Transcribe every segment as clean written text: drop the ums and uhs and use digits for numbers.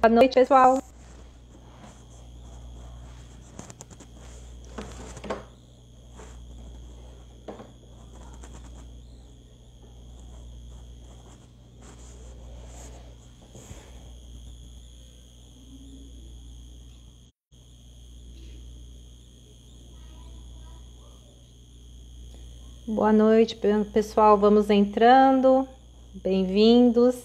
Boa noite, pessoal. Boa noite, pessoal. Vamos entrando. Bem-vindos.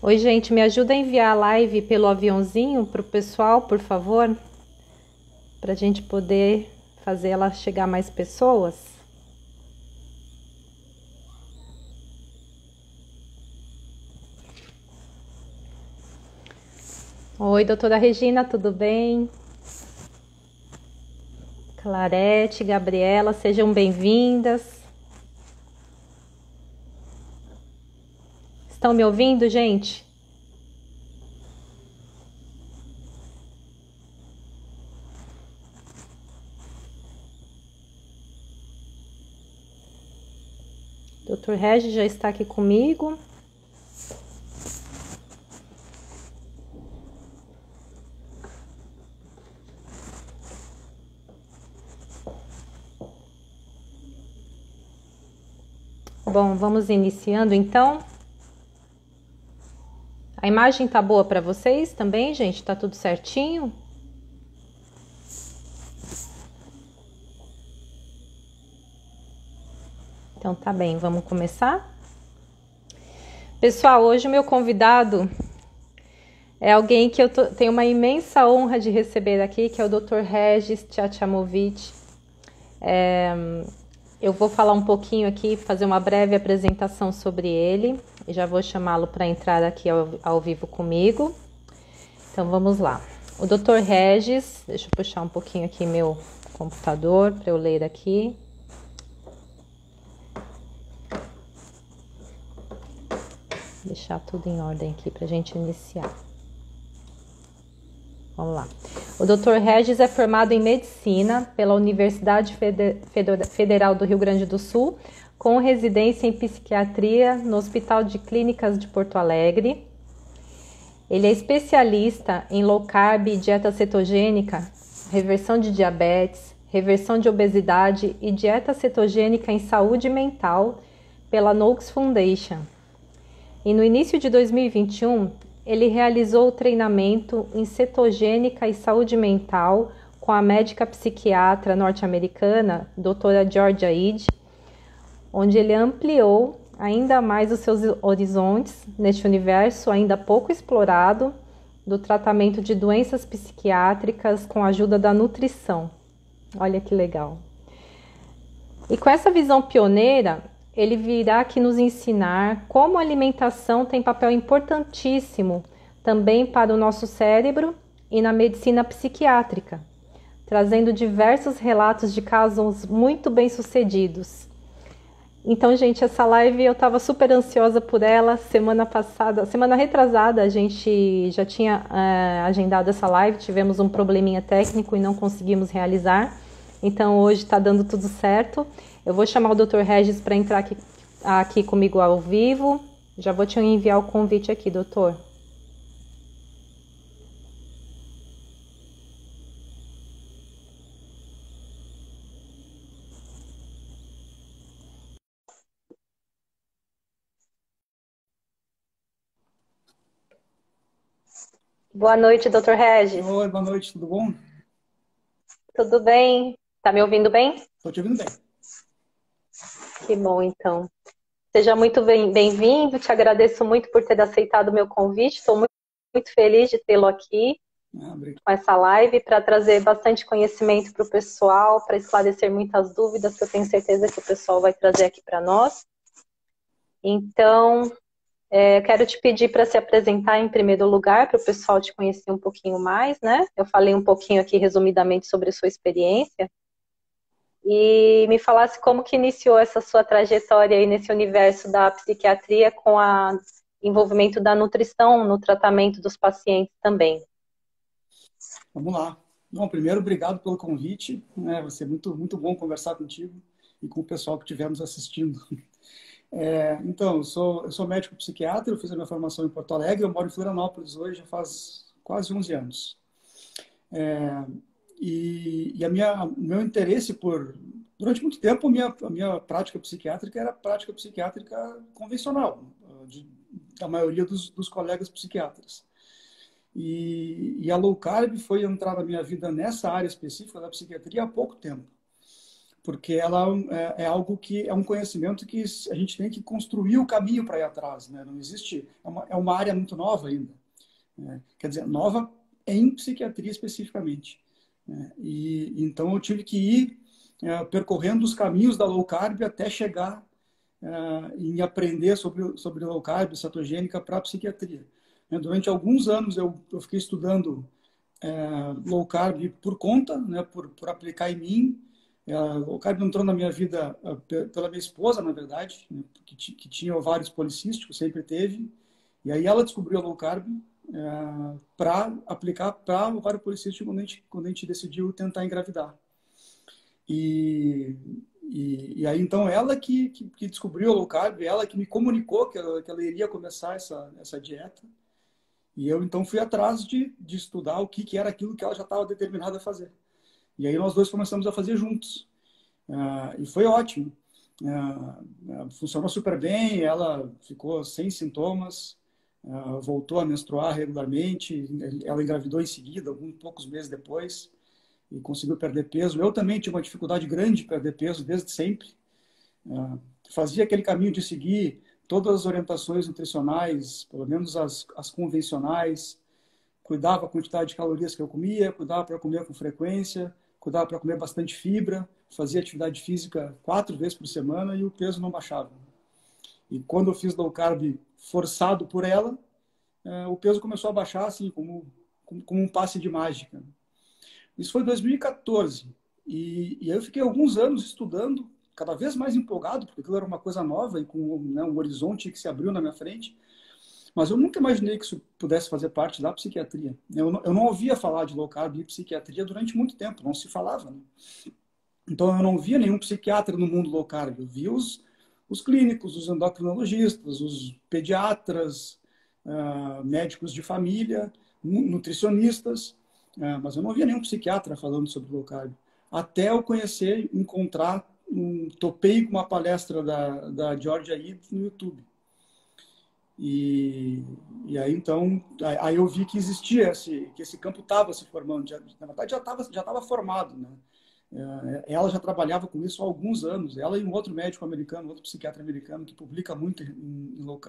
Oi, gente, me ajuda a enviar a live pelo aviãozinho para o pessoal, por favor, para a gente poder fazer ela chegar a mais pessoas. Oi, doutora Regina, tudo bem? Clarete, Gabriela, sejam bem-vindas. Estão me ouvindo, gente? Doutor Regis já está aqui comigo. Bom, vamos iniciando então. A imagem tá boa para vocês também, gente? Tá tudo certinho? Então tá bem, vamos começar? Pessoal, hoje o meu convidado é alguém que eu tenho uma imensa honra de receber aqui, que é o Dr. Regis Tchatchamovic. Eu vou falar um pouquinho aqui, fazer uma breve apresentação sobre ele, e já vou chamá-lo para entrar aqui ao vivo comigo. Então vamos lá. O Dr. Regis, deixa eu puxar um pouquinho aqui meu computador para eu ler aqui. Deixar tudo em ordem aqui para a gente iniciar. Vamos lá. O Dr. Regis é formado em Medicina pela Universidade Federal do Rio Grande do Sul, com residência em Psiquiatria no Hospital de Clínicas de Porto Alegre. Ele é especialista em low carb e dieta cetogênica, reversão de diabetes, reversão de obesidade e dieta cetogênica em saúde mental pela Noakes Foundation. E no início de 2021, ele realizou o treinamento em cetogênica e saúde mental com a médica psiquiatra norte-americana, doutora Georgia Ide, onde ele ampliou ainda mais os seus horizontes neste universo ainda pouco explorado do tratamento de doenças psiquiátricas com a ajuda da nutrição. Olha que legal. E com essa visão pioneira, ele virá aqui nos ensinar como a alimentação tem papel importantíssimo também para o nosso cérebro e na medicina psiquiátrica, trazendo diversos relatos de casos muito bem-sucedidos. Então, gente, essa live eu estava super ansiosa por ela. Semana retrasada, a gente já tinha agendado essa live, tivemos um probleminha técnico e não conseguimos realizar. Então, hoje está dando tudo certo. Eu vou chamar o Dr. Regis para entrar aqui comigo ao vivo. Já vou te enviar o convite aqui, doutor. Boa noite, Dr. Regis. Oi, boa noite, tudo bom? Tudo bem? Tá me ouvindo bem? Estou te ouvindo bem. Que bom, então. Seja muito bem-vindo. Te agradeço muito por ter aceitado o meu convite. Estou muito feliz de tê-lo aqui com essa live para trazer bastante conhecimento para o pessoal, para esclarecer muitas dúvidas que eu tenho certeza que o pessoal vai trazer aqui para nós. Então, quero te pedir para se apresentar em primeiro lugar, para o pessoal te conhecer um pouquinho mais, né? Eu falei um pouquinho aqui resumidamente sobre a sua experiência. E me falasse como que iniciou essa sua trajetória aí nesse universo da psiquiatria com a envolvimento da nutrição no tratamento dos pacientes também. Vamos lá. Bom, primeiro, obrigado pelo convite, né? Vai ser muito, muito bom conversar contigo e com o pessoal que estiver nos assistindo. Então, eu sou médico psiquiatra, eu fiz a minha formação em Porto Alegre, eu moro em Florianópolis hoje, já faz quase 11 anos. O meu interesse durante muito tempo, a minha prática psiquiátrica era a prática psiquiátrica convencional, da maioria dos colegas psiquiatras. E a low carb foi entrar na minha vida nessa área específica da psiquiatria há pouco tempo, porque ela é algo que é um conhecimento que a gente tem que construir o caminho para ir atrás, né? Não existe, é uma área muito nova ainda, né? Quer dizer, nova em psiquiatria especificamente, né? E então eu tive que ir percorrendo os caminhos da low carb até chegar em aprender sobre low carb, cetogênica para a psiquiatria. Durante alguns anos eu fiquei estudando low carb por conta, né, por aplicar em mim. Low carb entrou na minha vida pela minha esposa, na verdade, né, que tinha ovários policísticos, sempre teve. E aí ela descobriu a low carb para aplicar para o ovário policístico quando a gente decidiu tentar engravidar. E aí, então, ela que descobriu a low carb, ela que me comunicou que ela iria começar essa dieta. E eu, então, fui atrás de estudar o que era aquilo que ela já estava determinada a fazer. E aí, nós dois começamos a fazer juntos. E foi ótimo. Funcionou super bem, ela ficou sem sintomas, voltou a menstruar regularmente, ela engravidou em seguida, alguns poucos meses depois, e conseguiu perder peso. Eu também tive uma dificuldade grande de perder peso desde sempre. Fazia aquele caminho de seguir todas as orientações nutricionais, pelo menos as convencionais, cuidava da quantidade de calorias que eu comia, cuidava para comer com frequência, cuidava para comer bastante fibra, fazia atividade física 4 vezes por semana e o peso não baixava. E quando eu fiz low carb forçado por ela, o peso começou a baixar assim, como um passe de mágica. Isso foi em 2014. E aí eu fiquei alguns anos estudando, cada vez mais empolgado, porque aquilo era uma coisa nova e com, né, um horizonte que se abriu na minha frente. Mas eu nunca imaginei que isso pudesse fazer parte da psiquiatria. Eu não ouvia falar de low carb e psiquiatria durante muito tempo, não se falava, né? Então eu não via nenhum psiquiatra no mundo low carb. Eu via os clínicos, os endocrinologistas, os pediatras, médicos de família, nutricionistas, mas eu não via nenhum psiquiatra falando sobre low carb. Até eu conhecer, encontrar, topei com uma palestra da Georgia Ede no YouTube. E aí, então, aí eu vi que existia que esse campo estava se formando. Na verdade, já estava formado, né? Ela já trabalhava com isso há alguns anos. Ela e um outro médico americano, outro psiquiatra americano, que publica muito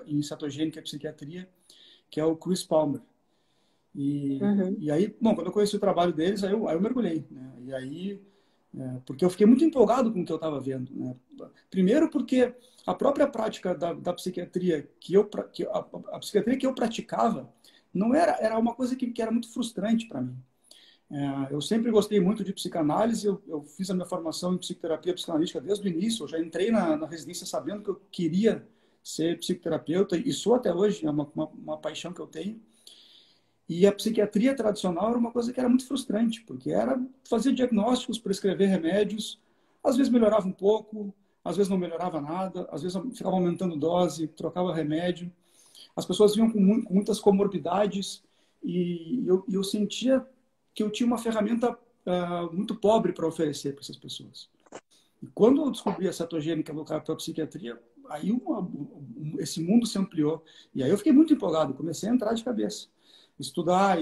em cetogênica e psiquiatria, que é o Chris Palmer. E aí, bom, quando eu conheci o trabalho deles, aí eu mergulhei, né? E aí, porque eu fiquei muito empolgado com o que eu estava vendo, né? Primeiro porque a própria prática da psiquiatria a psiquiatria que eu praticava não era uma coisa que era muito frustrante para mim. Eu sempre gostei muito de psicanálise, eu fiz a minha formação em psicoterapia psicanalítica desde o início, eu já entrei na residência sabendo que eu queria ser psicoterapeuta e sou até hoje, é uma paixão que eu tenho. E a psiquiatria tradicional era uma coisa que era muito frustrante, porque era fazer diagnósticos, prescrever remédios, às vezes melhorava um pouco, às vezes não melhorava nada, às vezes ficava aumentando dose, trocava remédio. As pessoas vinham com muitas comorbidades e eu sentia que eu tinha uma ferramenta muito pobre para oferecer para essas pessoas. E quando eu descobri a cetogênica voltada para a psiquiatria, aí esse mundo se ampliou. E aí eu fiquei muito empolgado, comecei a entrar de cabeça. Estudar,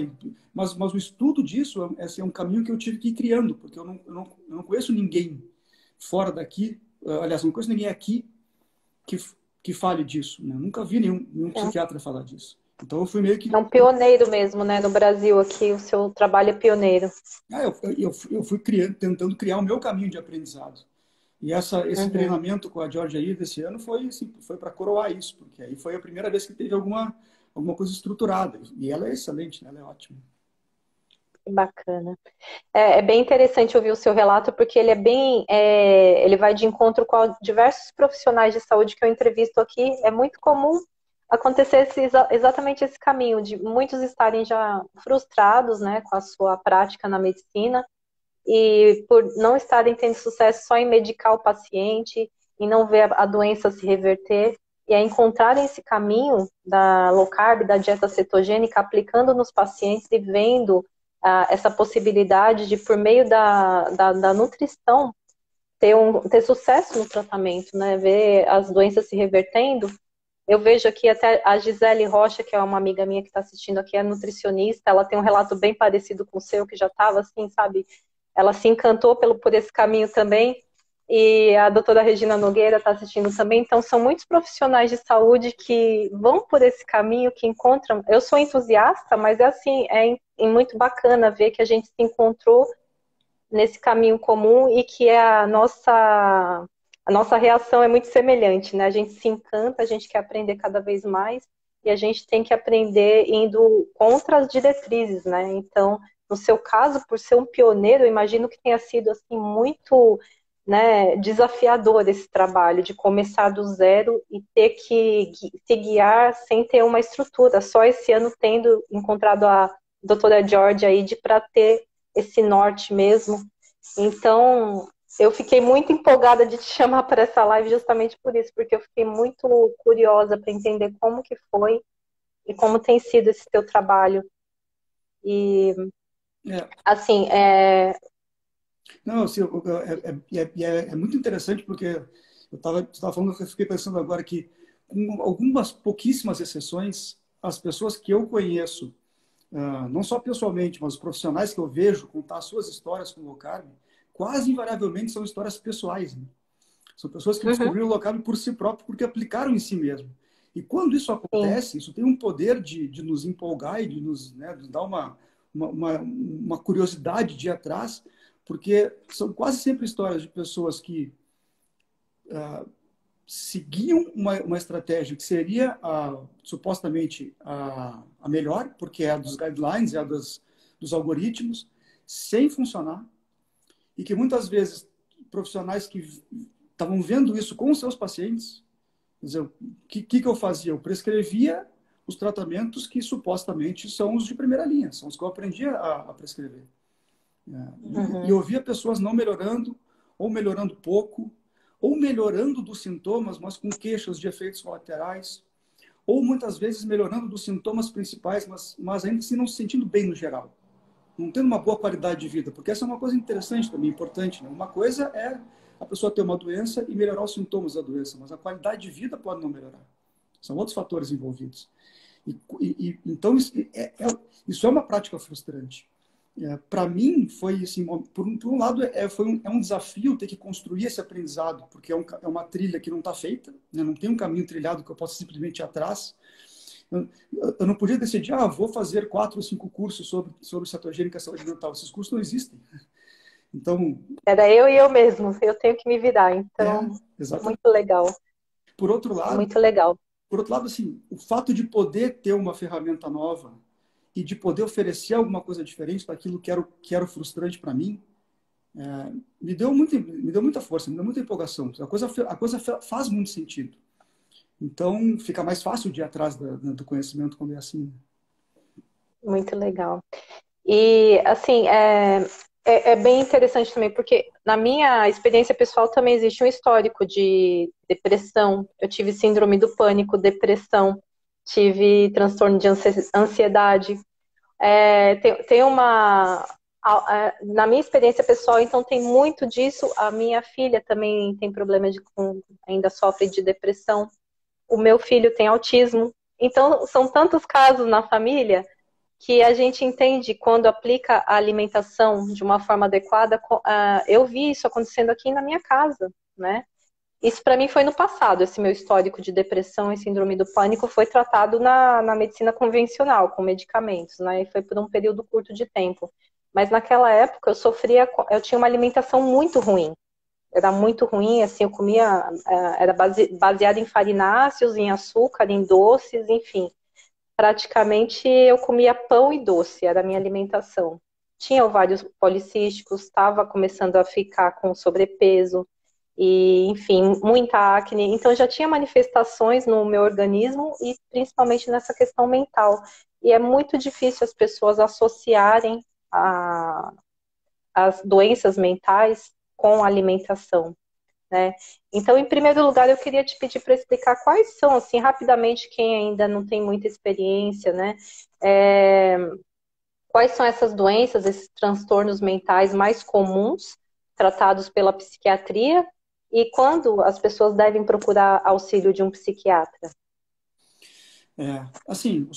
mas o estudo disso é um caminho que eu tive que ir criando, porque eu não conheço ninguém fora daqui, aliás, não conheço ninguém aqui que fale disso, né? Nunca vi nenhum psiquiatra falar disso. Então eu fui meio que... É um pioneiro mesmo, né? No Brasil aqui, o seu trabalho é pioneiro. Eu fui tentando criar o meu caminho de aprendizado. E esse treinamento com a Georgia Ede esse ano foi para coroar isso, porque aí foi a primeira vez que teve alguma coisa estruturada. E ela é excelente, né? Ela é ótima. Bacana. É bem interessante ouvir o seu relato, porque ele ele vai de encontro com diversos profissionais de saúde que eu entrevisto aqui. É muito comum acontecesse exatamente esse caminho, de muitos estarem já frustrados, né, com a sua prática na medicina, e por não estarem tendo sucesso só em medicar o paciente, e não ver a doença se reverter, e a encontrarem esse caminho da low carb, da dieta cetogênica, aplicando nos pacientes e vendo essa possibilidade de, por meio da nutrição, ter sucesso no tratamento, né? Ver as doenças se revertendo. Eu vejo aqui até a Gisele Rocha, que é uma amiga minha que está assistindo aqui, é nutricionista, ela tem um relato bem parecido com o seu, que já estava assim, sabe? Ela se encantou por esse caminho também. E a doutora Regina Nogueira está assistindo também. Então, são muitos profissionais de saúde que vão por esse caminho, que encontram. Eu sou entusiasta, mas é assim, é muito bacana ver que a gente se encontrou nesse caminho comum e que a nossa reação é muito semelhante, né? A gente se encanta, a gente quer aprender cada vez mais e a gente tem que aprender indo contra as diretrizes, né? Então, no seu caso, por ser um pioneiro, eu imagino que tenha sido assim muito, né, desafiador esse trabalho de começar do zero e ter que se guiar sem ter uma estrutura. Só esse ano tendo encontrado a doutora George aí para ter esse norte mesmo. Então, eu fiquei muito empolgada de te chamar para essa live justamente por isso, porque eu fiquei muito curiosa para entender como que foi e como tem sido esse teu trabalho. E, É, assim, não, assim, é muito interessante porque você estava falando, eu fiquei pensando agora que, com algumas pouquíssimas exceções, as pessoas que eu conheço, não só pessoalmente, mas os profissionais que eu vejo contar suas histórias com o low carb, quase invariavelmente são histórias pessoais, né? São pessoas que uhum, descobriram o low carb por si próprio, porque aplicaram em si mesmo. E quando isso sim, acontece, isso tem um poder de nos empolgar e de nos, né, de dar uma curiosidade de ir atrás, porque são quase sempre histórias de pessoas que seguiam uma estratégia que seria supostamente a melhor, porque é a dos guidelines, é a dos algoritmos, sem funcionar, e que muitas vezes profissionais que estavam vendo isso com os seus pacientes, quer dizer, o que eu fazia? Eu prescrevia os tratamentos que supostamente são os de primeira linha, são os que eu aprendi a prescrever. E uhum, eu via pessoas não melhorando, ou melhorando pouco, ou melhorando dos sintomas, mas com queixas de efeitos colaterais, ou muitas vezes melhorando dos sintomas principais, mas ainda assim não se sentindo bem no geral, não tendo uma boa qualidade de vida, porque essa é uma coisa interessante também, importante. Né? Uma coisa é a pessoa ter uma doença e melhorar os sintomas da doença, mas a qualidade de vida pode não melhorar. São outros fatores envolvidos. Então, isso é uma prática frustrante. Para mim, foi assim, por um lado, é um desafio ter que construir esse aprendizado, porque é uma trilha que não está feita, né? Não tem um caminho trilhado que eu possa simplesmente ir atrás. Eu não podia decidir, vou fazer 4 ou 5 cursos sobre cetogênica e saúde mental. Esses cursos não existem. Então, era eu e eu mesmo, eu tenho que me virar, é, então é exatamente. muito legal, Por outro é lado, muito legal. assim, o fato de poder ter uma ferramenta nova e de poder oferecer alguma coisa diferente daquilo que era frustrante para mim, me deu muita força, me deu muita empolgação. A coisa faz muito sentido. Então, fica mais fácil de ir atrás do conhecimento quando é assim. Muito legal. E, assim, é bem interessante também, porque na minha experiência pessoal também existe um histórico de depressão. Eu tive síndrome do pânico, depressão, tive transtorno de ansiedade. Tem uma. Na minha experiência pessoal, então, tem muito disso. A minha filha também tem problema ainda sofre de depressão. O meu filho tem autismo. Então, são tantos casos na família que a gente entende quando aplica a alimentação de uma forma adequada. Eu vi isso acontecendo aqui na minha casa, né? Isso para mim foi no passado, esse meu histórico de depressão e síndrome do pânico foi tratado na medicina convencional, com medicamentos, né? E foi por um período curto de tempo. Mas naquela época eu tinha uma alimentação muito ruim. Era muito ruim, assim, eu comia, era baseado em farináceos, em açúcar, em doces, enfim. Praticamente eu comia pão e doce, era a minha alimentação. Tinha ovários policísticos, estava começando a ficar com sobrepeso. e, enfim, muita acne. Então, já tinha manifestações no meu organismo e principalmente nessa questão mental. E é muito difícil as pessoas associarem as doenças mentais com a alimentação, né? Então, em primeiro lugar, eu queria te pedir para explicar quais são, assim, rapidamente, quem ainda não tem muita experiência, né? É, quais são essas doenças, esses transtornos mentais mais comuns, tratados pela psiquiatria, e quando as pessoas devem procurar auxílio de um psiquiatra? Assim,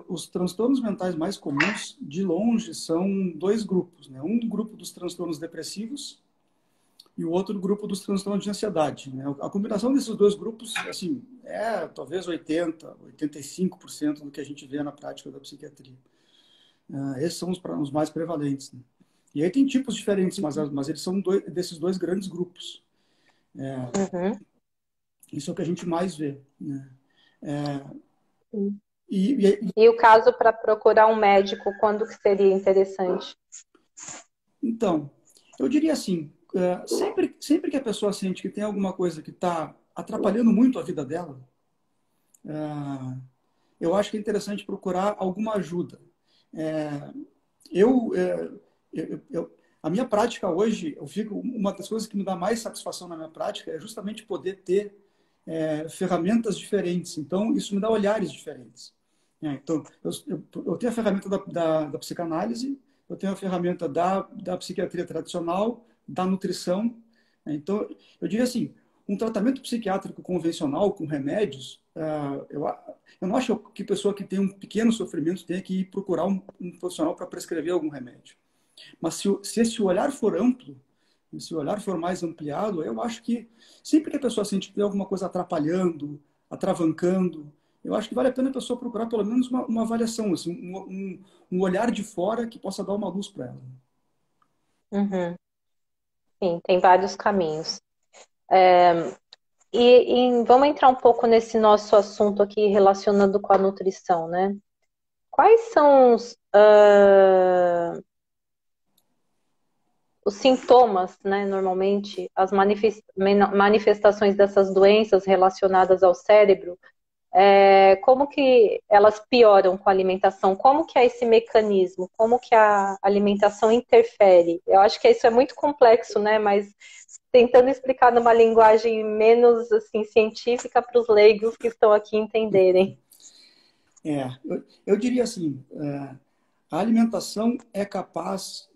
os transtornos mentais mais comuns, de longe, são dois grupos, né? Um grupo dos transtornos depressivos e o outro grupo dos transtornos de ansiedade, né? A combinação desses dois grupos, assim, é talvez 85% do que a gente vê na prática da psiquiatria. Esses são os mais prevalentes, né? E aí tem tipos diferentes, mas eles são desses dois grandes grupos. Uhum. Isso é o que a gente mais vê, né? Sim. E, e, E o caso para procurar um médico, quando que seria interessante? então, eu diria assim, sempre que a pessoa sente que tem alguma coisa que está atrapalhando muito a vida dela, eu acho que é interessante procurar alguma ajuda. É, eu, é, a minha prática hoje, uma das coisas que me dá mais satisfação na minha prática é justamente poder ter ferramentas diferentes. Então, isso me dá olhares diferentes. Então, eu tenho a ferramenta da psicanálise, eu tenho a ferramenta da psiquiatria tradicional, da nutrição. Então, eu diria assim, um tratamento psiquiátrico convencional com remédios, eu não acho que pessoa que tem um pequeno sofrimento tenha que ir procurar um profissional para prescrever algum remédio. Mas se esse olhar for amplo, se o olhar for mais ampliado, eu acho que sempre que a pessoa sente que tem alguma coisa atrapalhando, atravancando, eu acho que vale a pena a pessoa procurar pelo menos uma avaliação, assim, um olhar de fora que possa dar uma luz para ela. Uhum. Sim, tem vários caminhos. Vamos entrar um pouco nesse nosso assunto aqui relacionando com a nutrição, né? Quais são os sintomas, né, normalmente, as manifestações dessas doenças relacionadas ao cérebro, como que elas pioram com a alimentação? Como que é esse mecanismo? Como que a alimentação interfere? Eu acho que isso é muito complexo, né, mas tentando explicar numa linguagem menos, assim, científica para os leigos que estão aqui entenderem. Eu diria assim, a alimentação é capaz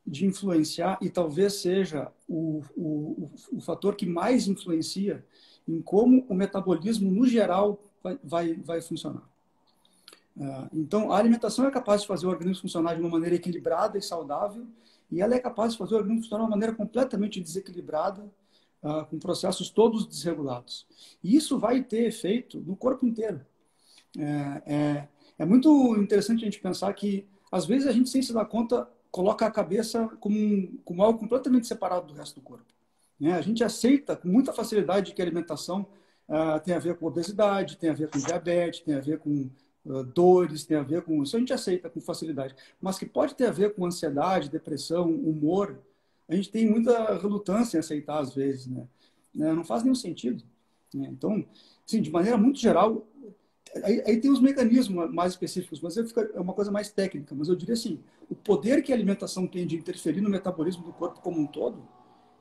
de influenciar e talvez seja o fator que mais influencia em como o metabolismo, no geral, vai funcionar. Então, a alimentação é capaz de fazer o organismo funcionar de uma maneira equilibrada e saudável, e ela é capaz de fazer o organismo funcionar de uma maneira completamente desequilibrada, com processos todos desregulados. E isso vai ter efeito no corpo inteiro. É muito interessante a gente pensar que, às vezes, a gente, sem se dar conta, coloca a cabeça como algo completamente separado do resto do corpo. Né? A gente aceita com muita facilidade que a alimentação tem a ver com obesidade, tem a ver com diabetes, tem a ver com dores, tem a ver com isso. A gente aceita com facilidade. Mas que pode ter a ver com ansiedade, depressão, humor, a gente tem muita relutância em aceitar às vezes. Né? Não faz nenhum sentido. Né? Então, assim, de maneira muito geral, aí tem os mecanismos mais específicos, mas é uma coisa mais técnica. Mas eu diria assim, o poder que a alimentação tem de interferir no metabolismo do corpo como um todo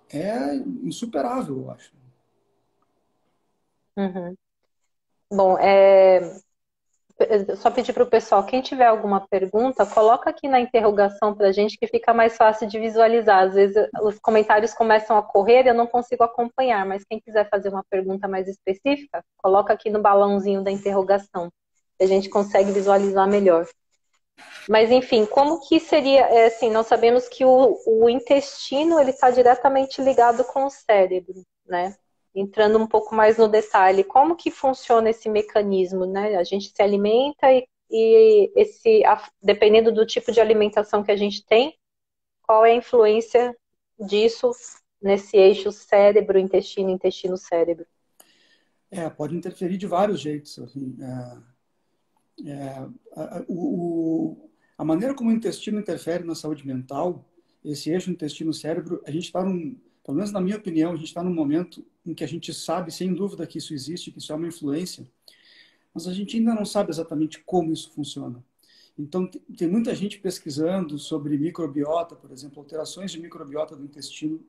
é insuperável, eu acho. Uhum. Bom, só pedir para o pessoal, quem tiver alguma pergunta, coloca aqui na interrogação para a gente que fica mais fácil de visualizar. Às vezes os comentários começam a correr e eu não consigo acompanhar, mas quem quiser fazer uma pergunta mais específica, coloca aqui no balãozinho da interrogação, que a gente consegue visualizar melhor. Mas enfim, como que seria, assim, nós sabemos que o intestino ele está diretamente ligado com o cérebro, né? Entrando um pouco mais no detalhe, como que funciona esse mecanismo, né? A gente se alimenta dependendo do tipo de alimentação que a gente tem, qual é a influência disso nesse eixo cérebro-intestino, intestino-cérebro? Pode interferir de vários jeitos. Assim, a maneira como o intestino interfere na saúde mental, esse eixo intestino-cérebro, a gente está pelo menos na minha opinião, a gente está num momento em que a gente sabe, sem dúvida, que isso existe, que isso é uma influência, mas a gente ainda não sabe exatamente como isso funciona. Então, tem muita gente pesquisando sobre microbiota, por exemplo, alterações de microbiota do intestino.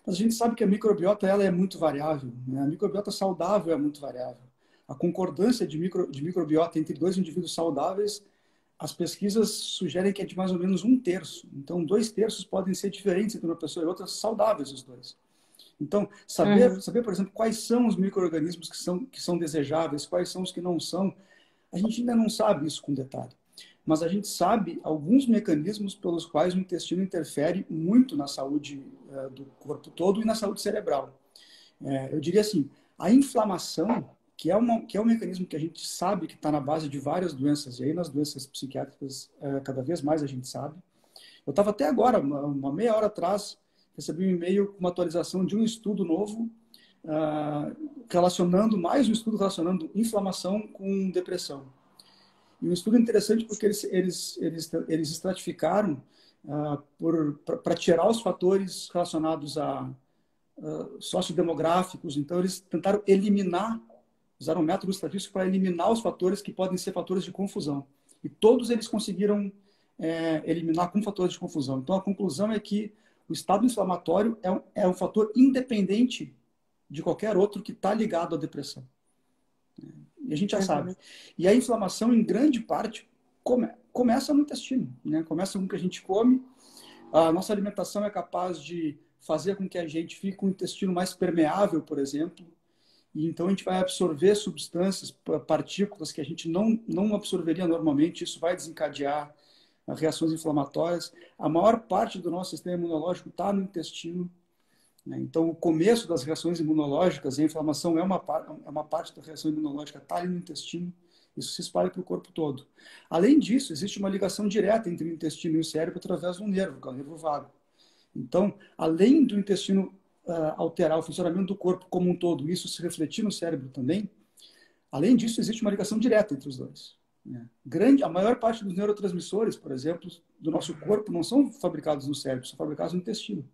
Mas a gente sabe que a microbiota ela é muito variável, né? A microbiota saudável é muito variável. A concordância de microbiota entre dois indivíduos saudáveis, as pesquisas sugerem que é de mais ou menos um terço. Então, dois terços podem ser diferentes entre uma pessoa e outra, saudáveis os dois. Então, saber, por exemplo, quais são os micro-organismos que são desejáveis, quais são os que não são, a gente ainda não sabe isso com detalhe. Mas a gente sabe alguns mecanismos pelos quais o intestino interfere muito na saúde do corpo todo e na saúde cerebral. Eu diria assim, a inflamação, que é um mecanismo que a gente sabe que está na base de várias doenças, e aí nas doenças psiquiátricas cada vez mais a gente sabe. Eu estava até agora, uma meia hora atrás, recebi um e-mail com uma atualização de um estudo novo, relacionando, mais um estudo relacionando inflamação com depressão. E um estudo interessante porque eles estratificaram para tirar os fatores relacionados a sociodemográficos. Então, eles tentaram eliminar, usaram um método estatístico para eliminar os fatores que podem ser fatores de confusão. E todos eles conseguiram eliminar com fatores de confusão. Então, a conclusão é que o estado inflamatório é um fator independente de qualquer outro que está ligado à depressão. E a gente já sabe. E a inflamação, em grande parte, começa no intestino, né? Começa com o que a gente come. A nossa alimentação é capaz de fazer com que a gente fique com o intestino mais permeável, por exemplo. E então a gente vai absorver substâncias, partículas que a gente não absorveria normalmente. Isso vai desencadear reações inflamatórias. A maior parte do nosso sistema imunológico está no intestino. Então, o começo das reações imunológicas, e a inflamação é uma parte da reação imunológica, está ali no intestino, isso se espalha para o corpo todo. Além disso, existe uma ligação direta entre o intestino e o cérebro através de um nervo, que é o nervo vago. Então, além do intestino alterar o funcionamento do corpo como um todo, isso se refletir no cérebro também, além disso, existe uma ligação direta entre os dois. A maior parte dos neurotransmissores, por exemplo, do nosso corpo não são fabricados no cérebro, são fabricados no intestino.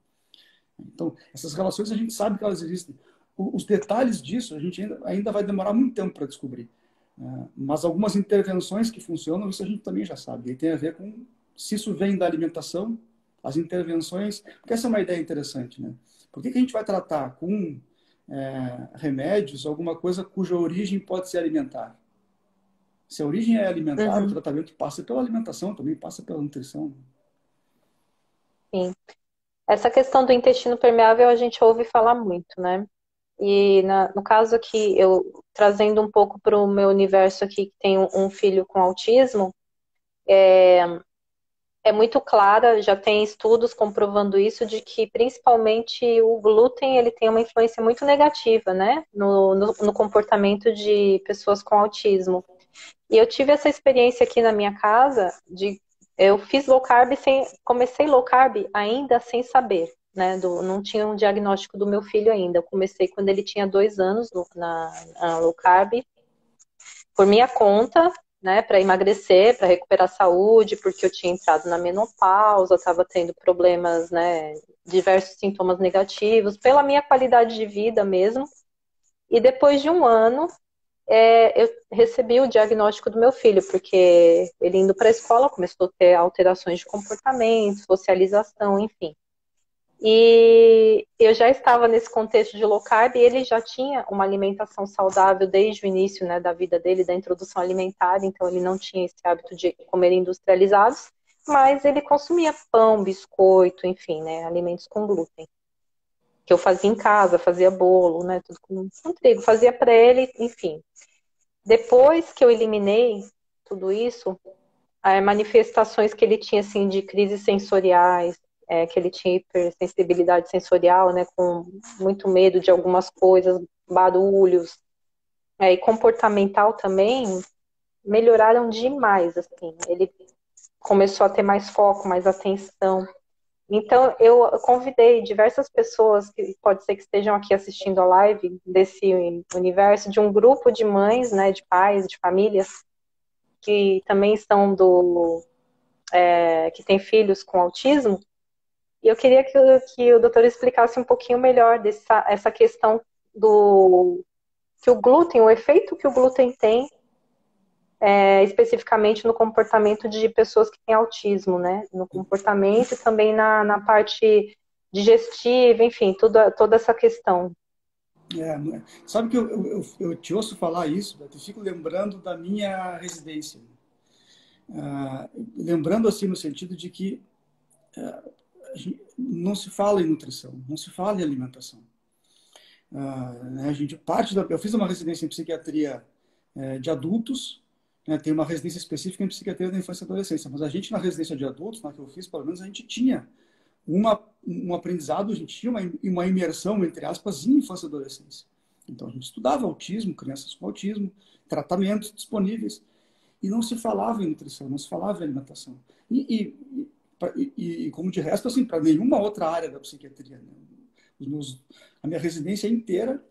Então, essas relações a gente sabe que elas existem. Os detalhes disso a gente ainda vai demorar muito tempo para descobrir. Mas algumas intervenções que funcionam, isso a gente também já sabe. E tem a ver com se isso vem da alimentação, as intervenções. Porque essa é uma ideia interessante, né? Por que a gente vai tratar com remédios alguma coisa cuja origem pode ser alimentar? Se a origem é alimentar, o tratamento passa pela alimentação, também passa pela nutrição. Sim. Essa questão do intestino permeável a gente ouve falar muito, né? E no caso aqui, eu trazendo um pouco para o meu universo aqui, que tem um filho com autismo, é muito clara, já tem estudos comprovando isso, de que principalmente o glúten ele tem uma influência muito negativa, né? No comportamento de pessoas com autismo. E eu tive essa experiência aqui na minha casa, eu fiz low carb, comecei low carb ainda sem saber, né? Não tinha um diagnóstico do meu filho ainda. Eu comecei quando ele tinha 2 anos na low carb, por minha conta, né? Para emagrecer, para recuperar a saúde, porque eu tinha entrado na menopausa, estava tendo problemas, né? Diversos sintomas negativos, pela minha qualidade de vida mesmo. E depois de um ano, eu recebi o diagnóstico do meu filho, porque ele indo para a escola começou a ter alterações de comportamento, socialização, enfim. E eu já estava nesse contexto de low carb e ele já tinha uma alimentação saudável desde o início, né, da vida dele, da introdução alimentar, então ele não tinha esse hábito de comer industrializados, mas ele consumia pão, biscoito, enfim, né, alimentos com glúten. Que eu fazia em casa, fazia bolo, né, tudo com trigo, fazia para ele, enfim. Depois que eu eliminei tudo isso, manifestações que ele tinha, assim, de crises sensoriais, que ele tinha hipersensibilidade sensorial, né, com muito medo de algumas coisas, barulhos, e comportamental também, melhoraram demais, assim. Ele começou a ter mais foco, mais atenção. Então, eu convidei diversas pessoas que pode ser que estejam aqui assistindo a live desse universo, de um grupo de mães, né, de pais, de famílias, que também são que têm filhos com autismo, E eu queria que o doutor explicasse um pouquinho melhor essa questão que o glúten, o efeito que o glúten tem especificamente no comportamento de pessoas que têm autismo, né? No comportamento e também na parte digestiva, enfim, toda essa questão. Sabe que eu te ouço falar isso, eu fico lembrando da minha residência. Lembrando assim no sentido de que não se fala em nutrição, não se fala em alimentação. Né, a gente eu fiz uma residência em psiquiatria de adultos, né, tem uma residência específica em psiquiatria da infância e adolescência, mas a gente na residência de adultos, na que eu fiz, pelo menos a gente tinha um aprendizado, a gente tinha uma imersão, entre aspas, em infância e adolescência. Então a gente estudava autismo, crianças com autismo, tratamentos disponíveis, e não se falava em nutrição, não se falava em alimentação. E como de resto, assim, para nenhuma outra área da psiquiatria. Né? A minha residência inteira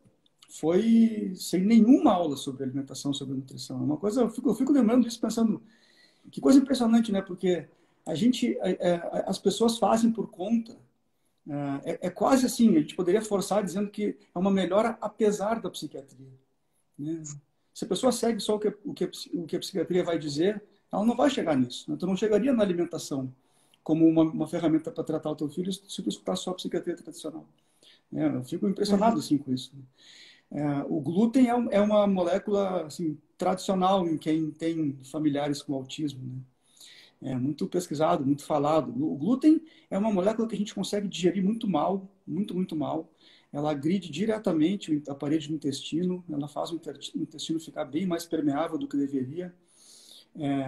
foi sem nenhuma aula sobre alimentação, sobre nutrição. É uma coisa, eu fico lembrando disso, pensando, que coisa impressionante, né? Porque as pessoas fazem por conta. É quase assim, a gente poderia forçar dizendo que é uma melhora apesar da psiquiatria. Né? Se a pessoa segue só o que a psiquiatria vai dizer, ela não vai chegar nisso. Né? Tu não chegaria na alimentação como uma ferramenta para tratar o teu filho se tu escutar só a psiquiatria tradicional. Eu fico impressionado assim, com isso. O glúten é uma molécula assim, tradicional em quem tem familiares com autismo. Né? É muito pesquisado, muito falado. O glúten é uma molécula que a gente consegue digerir muito mal, muito, muito mal. Ela agride diretamente a parede do intestino, ela faz o intestino ficar bem mais permeável do que deveria,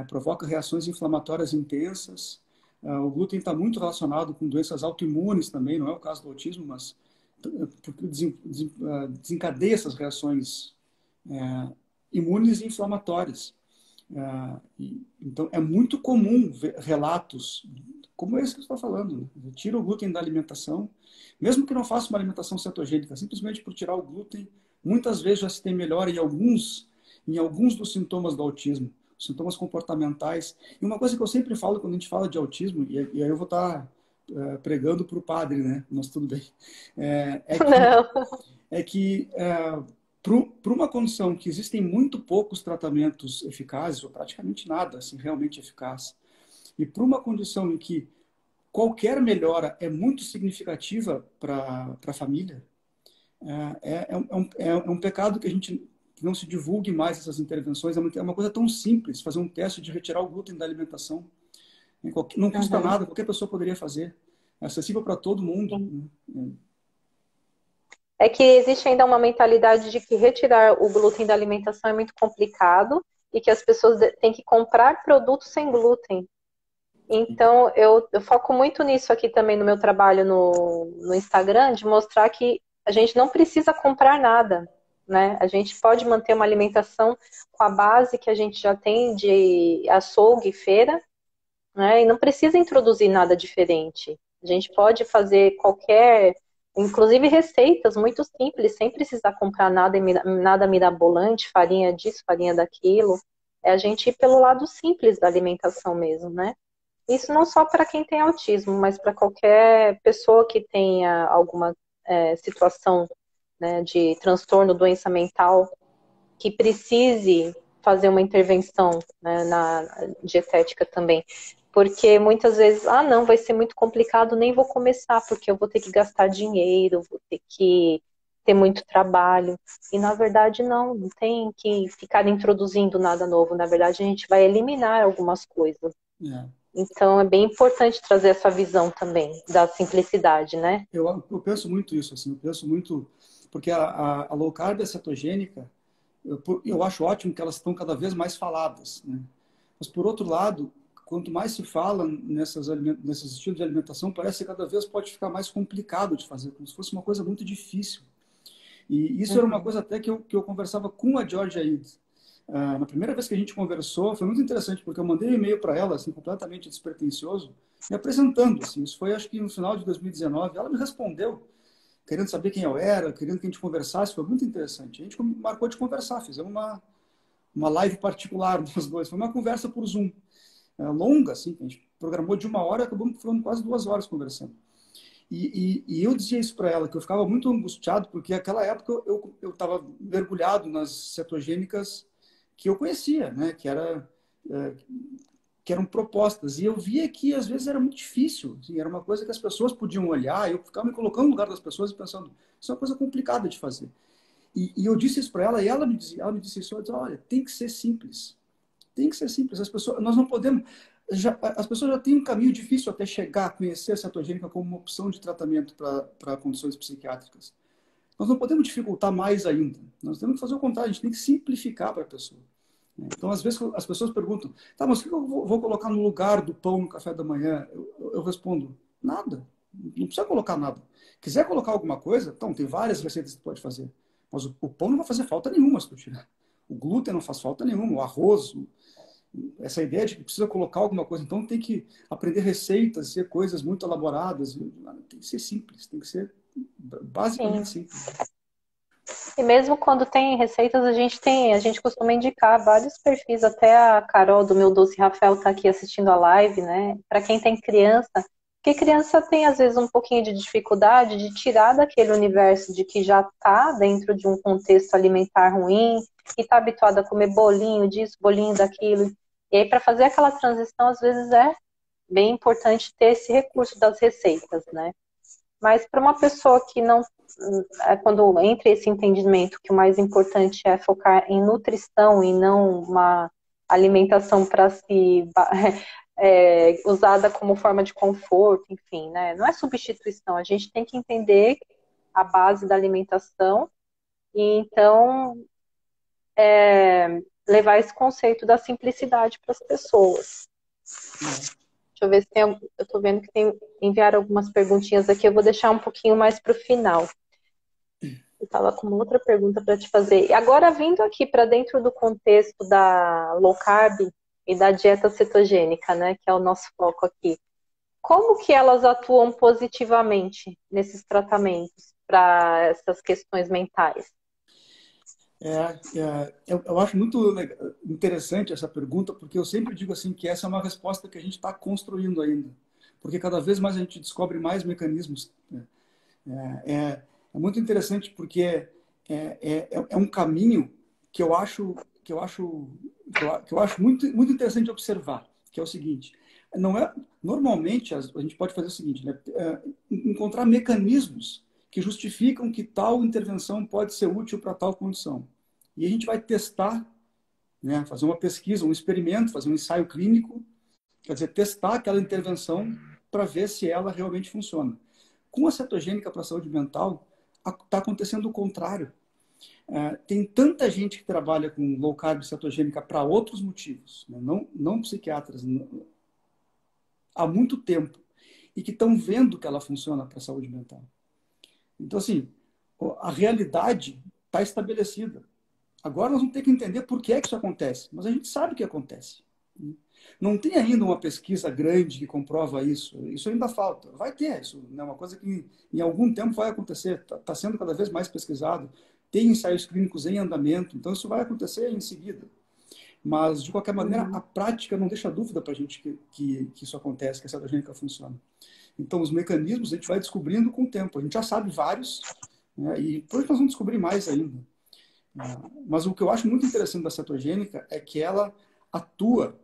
provoca reações inflamatórias intensas. O glúten está muito relacionado com doenças autoimunes também, não é o caso do autismo, mas porque desencadeia essas reações imunes e inflamatórias. Então, é muito comum ver relatos como esse que você está falando. Né? Tira o glúten da alimentação, mesmo que não faça uma alimentação cetogênica, simplesmente por tirar o glúten, muitas vezes já se tem melhora em alguns dos sintomas do autismo, sintomas comportamentais. E uma coisa que eu sempre falo quando a gente fala de autismo, e aí eu vou estar pregando para o padre, né? Mas tudo bem. É que para uma condição que existem muito poucos tratamentos eficazes, ou praticamente nada, assim, realmente eficaz, e para uma condição em que qualquer melhora é muito significativa para a família, é um pecado que a gente que não se divulgue mais essas intervenções. É uma coisa tão simples, fazer um teste de retirar o glúten da alimentação. Não custa nada, qualquer pessoa poderia fazer. É acessível para todo mundo. Né? É que existe ainda uma mentalidade de que retirar o glúten da alimentação é muito complicado e que as pessoas têm que comprar produtos sem glúten. Então, eu foco muito nisso aqui também no meu trabalho no Instagram, de mostrar que a gente não precisa comprar nada, né? A gente pode manter uma alimentação com a base que a gente já tem de açougue e feira, né? E não precisa introduzir nada diferente. A gente pode fazer inclusive receitas muito simples, sem precisar comprar nada mirabolante, farinha disso, farinha daquilo. É a gente ir pelo lado simples da alimentação mesmo, né? Isso não só para quem tem autismo, mas para qualquer pessoa que tenha alguma situação, né, de transtorno, doença mental, que precise fazer uma intervenção, né, na dietética também. Porque muitas vezes, não, vai ser muito complicado, nem vou começar, porque eu vou ter que gastar dinheiro, vou ter que ter muito trabalho. E na verdade não tem que ficar introduzindo nada novo. Na verdade, a gente vai eliminar algumas coisas. Então é bem importante trazer essa visão também da simplicidade, né? Eu penso muito isso, assim, eu penso muito, porque a low carb e a cetogênica, eu acho ótimo que elas estão cada vez mais faladas, né? Mas por outro lado, quanto mais se fala nesses estilos de alimentação, parece que cada vez pode ficar mais complicado de fazer, como se fosse uma coisa muito difícil. E isso era uma coisa até que eu conversava com a Georgia Aid. Na primeira vez que a gente conversou, foi muito interessante, porque eu mandei um e-mail para ela, assim, completamente despretensioso, me apresentando. Assim, isso foi, acho que no final de 2019. Ela me respondeu, querendo saber quem eu era, querendo que a gente conversasse. Foi muito interessante. A gente marcou de conversar, fizemos uma live particular nós dois. Foi uma conversa por Zoom, longa, assim, que a gente programou de 1 hora e acabamos falando quase 2 horas conversando. E eu dizia isso para ela, que eu ficava muito angustiado, porque naquela época eu estava mergulhado nas cetogênicas que eu conhecia, né? É, que eram propostas. E eu via que, às vezes, era muito difícil. Assim, era uma coisa que as pessoas podiam olhar, e eu ficava me colocando no lugar das pessoas e pensando, isso é uma coisa complicada de fazer. E eu disse isso para ela, e ela me disse isso, ela disse, olha, tem que ser simples. Tem que ser simples. Nós não podemos... as pessoas já têm um caminho difícil até chegar a conhecer a cetogênica como uma opção de tratamento para condições psiquiátricas. Nós não podemos dificultar mais ainda. Nós temos que fazer o contrário, a gente tem que simplificar para a pessoa. Então, às vezes, as pessoas perguntam, tá, mas o que eu vou colocar no lugar do pão no café da manhã? Eu respondo, nada. Não precisa colocar nada. Quiser colocar alguma coisa, então, tem várias receitas que você pode fazer. Mas o pão não vai fazer falta nenhuma se tu tirar. O glúten não faz falta nenhuma, o arroz, essa ideia de que precisa colocar alguma coisa. Então, tem que aprender receitas, ser coisas muito elaboradas. Tem que ser simples, tem que ser basicamente Sim. simples. E mesmo quando tem receitas, a gente costuma indicar vários perfis, até a Carol do Meu Doce Rafael está aqui assistindo a live, né? Para quem tem criança, porque criança tem às vezes um pouquinho de dificuldade de tirar daquele universo de que já está dentro de um contexto alimentar ruim, e está habituada a comer bolinho disso, bolinho daquilo. E aí, para fazer aquela transição, às vezes é bem importante ter esse recurso das receitas, né? Mas para uma pessoa que não, quando entra esse entendimento que o mais importante é focar em nutrição e não uma alimentação para se usada como forma de conforto, enfim, né? Não é substituição, a gente tem que entender a base da alimentação e então levar esse conceito da simplicidade para as pessoas. Deixa eu ver se tem. Eu estou vendo que enviaram algumas perguntinhas aqui. Eu vou deixar um pouquinho mais para o final. Eu estava com uma outra pergunta para te fazer. E agora, vindo aqui para dentro do contexto da low carb e da dieta cetogênica, né, que é o nosso foco aqui, como que elas atuam positivamente nesses tratamentos para essas questões mentais? Eu acho muito interessante essa pergunta, porque eu sempre digo assim que essa é uma resposta que a gente está construindo ainda, porque cada vez mais a gente descobre mais mecanismos. Né? É muito interessante porque é um caminho que eu acho muito interessante de observar, que é o seguinte: não é normalmente a gente pode fazer o seguinte, né? Encontrar mecanismos que justificam que tal intervenção pode ser útil para tal condição. E a gente vai testar, né? Fazer uma pesquisa, um experimento, fazer um ensaio clínico, quer dizer, testar aquela intervenção para ver se ela realmente funciona. Com a cetogênica para a saúde mental, está acontecendo o contrário. Tem tanta gente que trabalha com low carb cetogênica para outros motivos, né? Não psiquiatras, há muito tempo, e que estão vendo que ela funciona para a saúde mental. Então, assim, a realidade está estabelecida. Agora nós vamos ter que entender por que é que isso acontece, mas a gente sabe que acontece. Não tem ainda uma pesquisa grande que comprova isso. Isso ainda falta. Vai ter. Isso é uma coisa que em algum tempo vai acontecer. Está sendo cada vez mais pesquisado. Tem ensaios clínicos em andamento. Então isso vai acontecer em seguida. Mas, de qualquer maneira, a prática não deixa dúvida para a gente que isso acontece, que a cetogênica funciona. Então, os mecanismos a gente vai descobrindo com o tempo. A gente já sabe vários, né, e depois nós vamos descobrir mais ainda. Mas o que eu acho muito interessante da cetogênica é que ela atua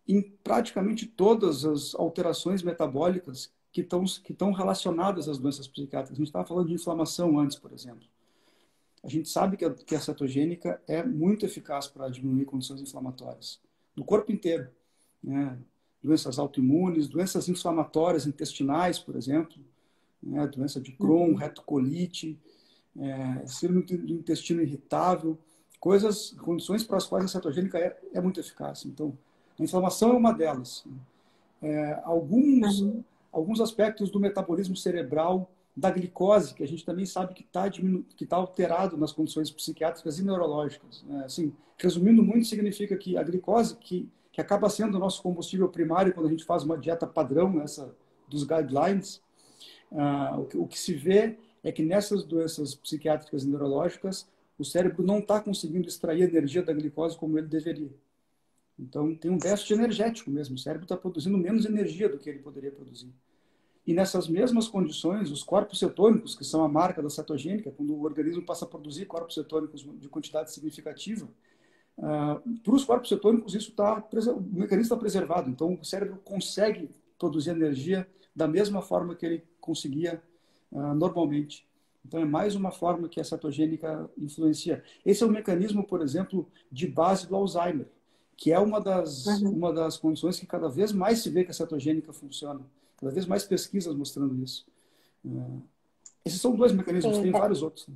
em praticamente todas as alterações metabólicas que estão relacionadas às doenças psiquiátricas. A gente estava falando de inflamação antes, por exemplo. A gente sabe que a cetogênica é muito eficaz para diminuir condições inflamatórias do corpo inteiro, né? Doenças autoimunes, doenças inflamatórias intestinais, por exemplo, né? Doença de Crohn, retocolite, síndrome do intestino irritável, condições para as quais a cetogênica é muito eficaz. Então, a inflamação é uma delas. Alguns aspectos do metabolismo cerebral, da glicose, que a gente também sabe que está alterado nas condições psiquiátricas e neurológicas. Assim, resumindo muito, significa que a glicose, que acaba sendo o nosso combustível primário quando a gente faz uma dieta padrão dos guidelines, o que se vê é que nessas doenças psiquiátricas e neurológicas, o cérebro não está conseguindo extrair energia da glicose como ele deveria. Então, tem um déficit energético mesmo. O cérebro está produzindo menos energia do que ele poderia produzir. E nessas mesmas condições, os corpos cetônicos, que são a marca da cetogênica, quando o organismo passa a produzir corpos cetônicos de quantidade significativa, para os corpos cetônicos isso o mecanismo está preservado. Então o cérebro consegue produzir energia da mesma forma que ele conseguia normalmente. Então é mais uma forma que a cetogênica influencia. Esse é o mecanismo, por exemplo, de base do Alzheimer, que é Uhum. uma das condições que cada vez mais se vê que a cetogênica funciona. Cada vez mais pesquisas mostrando isso. Esses são dois mecanismos, Sim, tem vários outros.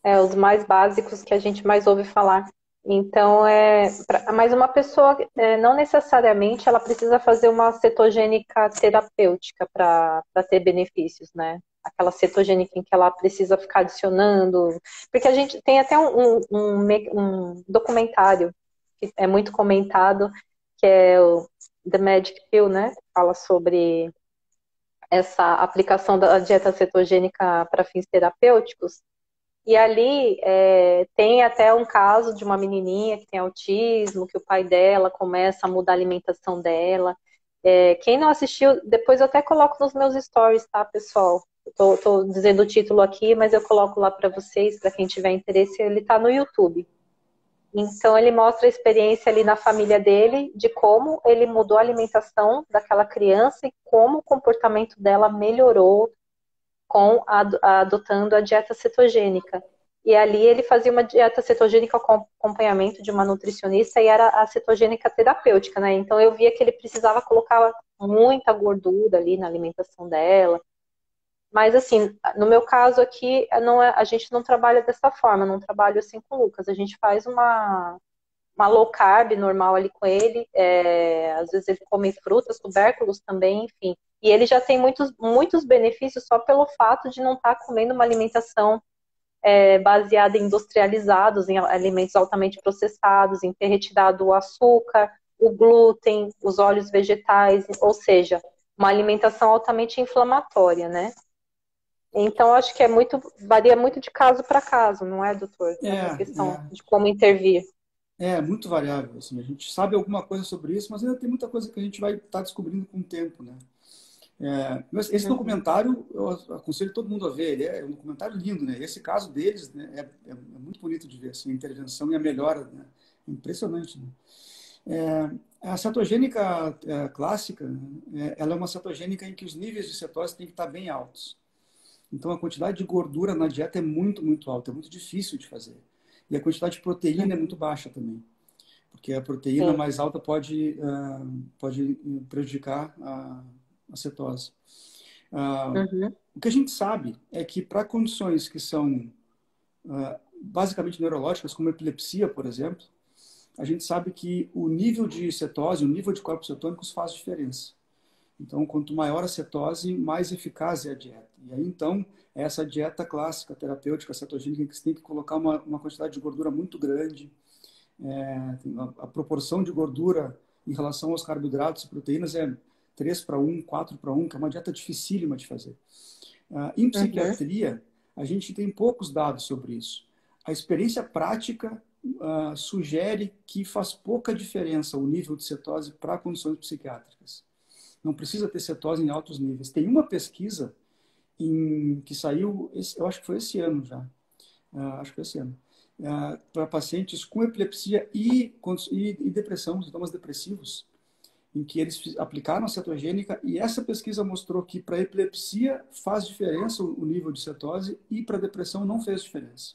os mais básicos que a gente mais ouve falar. Então, mas uma pessoa, não necessariamente ela precisa fazer uma cetogênica terapêutica para ter benefícios, né? Aquela cetogênica em que ela precisa ficar adicionando. Porque a gente tem até um documentário que é muito comentado, que é o The Magic Pill, né? Fala sobre essa aplicação da dieta cetogênica para fins terapêuticos. E ali tem até um caso de uma menininha que tem autismo, que o pai dela começa a mudar a alimentação dela. Quem não assistiu, depois eu até coloco nos meus stories, tá, pessoal? Tô dizendo o título aqui, mas eu coloco lá para vocês, para quem tiver interesse, ele tá no YouTube. Então ele mostra a experiência ali na família dele, de como ele mudou a alimentação daquela criança e como o comportamento dela melhorou adotando a dieta cetogênica. E ali ele fazia uma dieta cetogênica com acompanhamento de uma nutricionista e era a cetogênica terapêutica, né? Então eu via que ele precisava colocar muita gordura ali na alimentação dela. Mas assim, no meu caso aqui, a gente não trabalha dessa forma, não trabalho assim com o Lucas. A gente faz uma low carb normal ali com ele. Às vezes ele come frutas, tubérculos também, enfim. E ele já tem muitos benefícios só pelo fato de não estar comendo uma alimentação baseada em industrializados, em alimentos altamente processados, em ter retirado o açúcar, o glúten, os óleos vegetais, ou seja, uma alimentação altamente inflamatória, né? Então, acho que varia muito de caso para caso, não é, doutor? Essa questão É, de como intervir. é muito variável. Assim, a gente sabe alguma coisa sobre isso, mas ainda tem muita coisa que a gente vai estar descobrindo com o tempo, né? Mas esse Uhum. documentário, eu aconselho todo mundo a ver. Ele é um documentário lindo, né? Esse caso deles, né, é muito bonito de ver, assim, a intervenção e a melhora, né? Impressionante, né? A cetogênica clássica, né, ela é uma cetogênica em que os níveis de cetose têm que estar bem altos. Então, a quantidade de gordura na dieta é muito, muito alta, é muito difícil de fazer. E a quantidade de proteína é muito Uhum. baixa também, porque a proteína Sim. mais alta pode prejudicar a cetose. Uhum. O que a gente sabe é que para condições que são basicamente neurológicas, como epilepsia, por exemplo, a gente sabe que o nível de cetose, o nível de corpos cetônicos faz diferença. Então, quanto maior a cetose, mais eficaz é a dieta. E aí, então, essa dieta clássica, terapêutica, cetogênica, que você tem que colocar uma quantidade de gordura muito grande, a proporção de gordura em relação aos carboidratos e proteínas é 3:1, 4:1, que é uma dieta dificílima de fazer. Em Uhum. psiquiatria, a gente tem poucos dados sobre isso. A experiência prática sugere que faz pouca diferença o nível de cetose para condições psiquiátricas. Não precisa ter cetose em altos níveis. Tem uma pesquisa que saiu, eu acho que foi esse ano já, acho que foi esse ano, para pacientes com epilepsia e depressão, sintomas depressivos, em que eles aplicaram a cetogênica e essa pesquisa mostrou que para epilepsia faz diferença o nível de cetose e para depressão não fez diferença.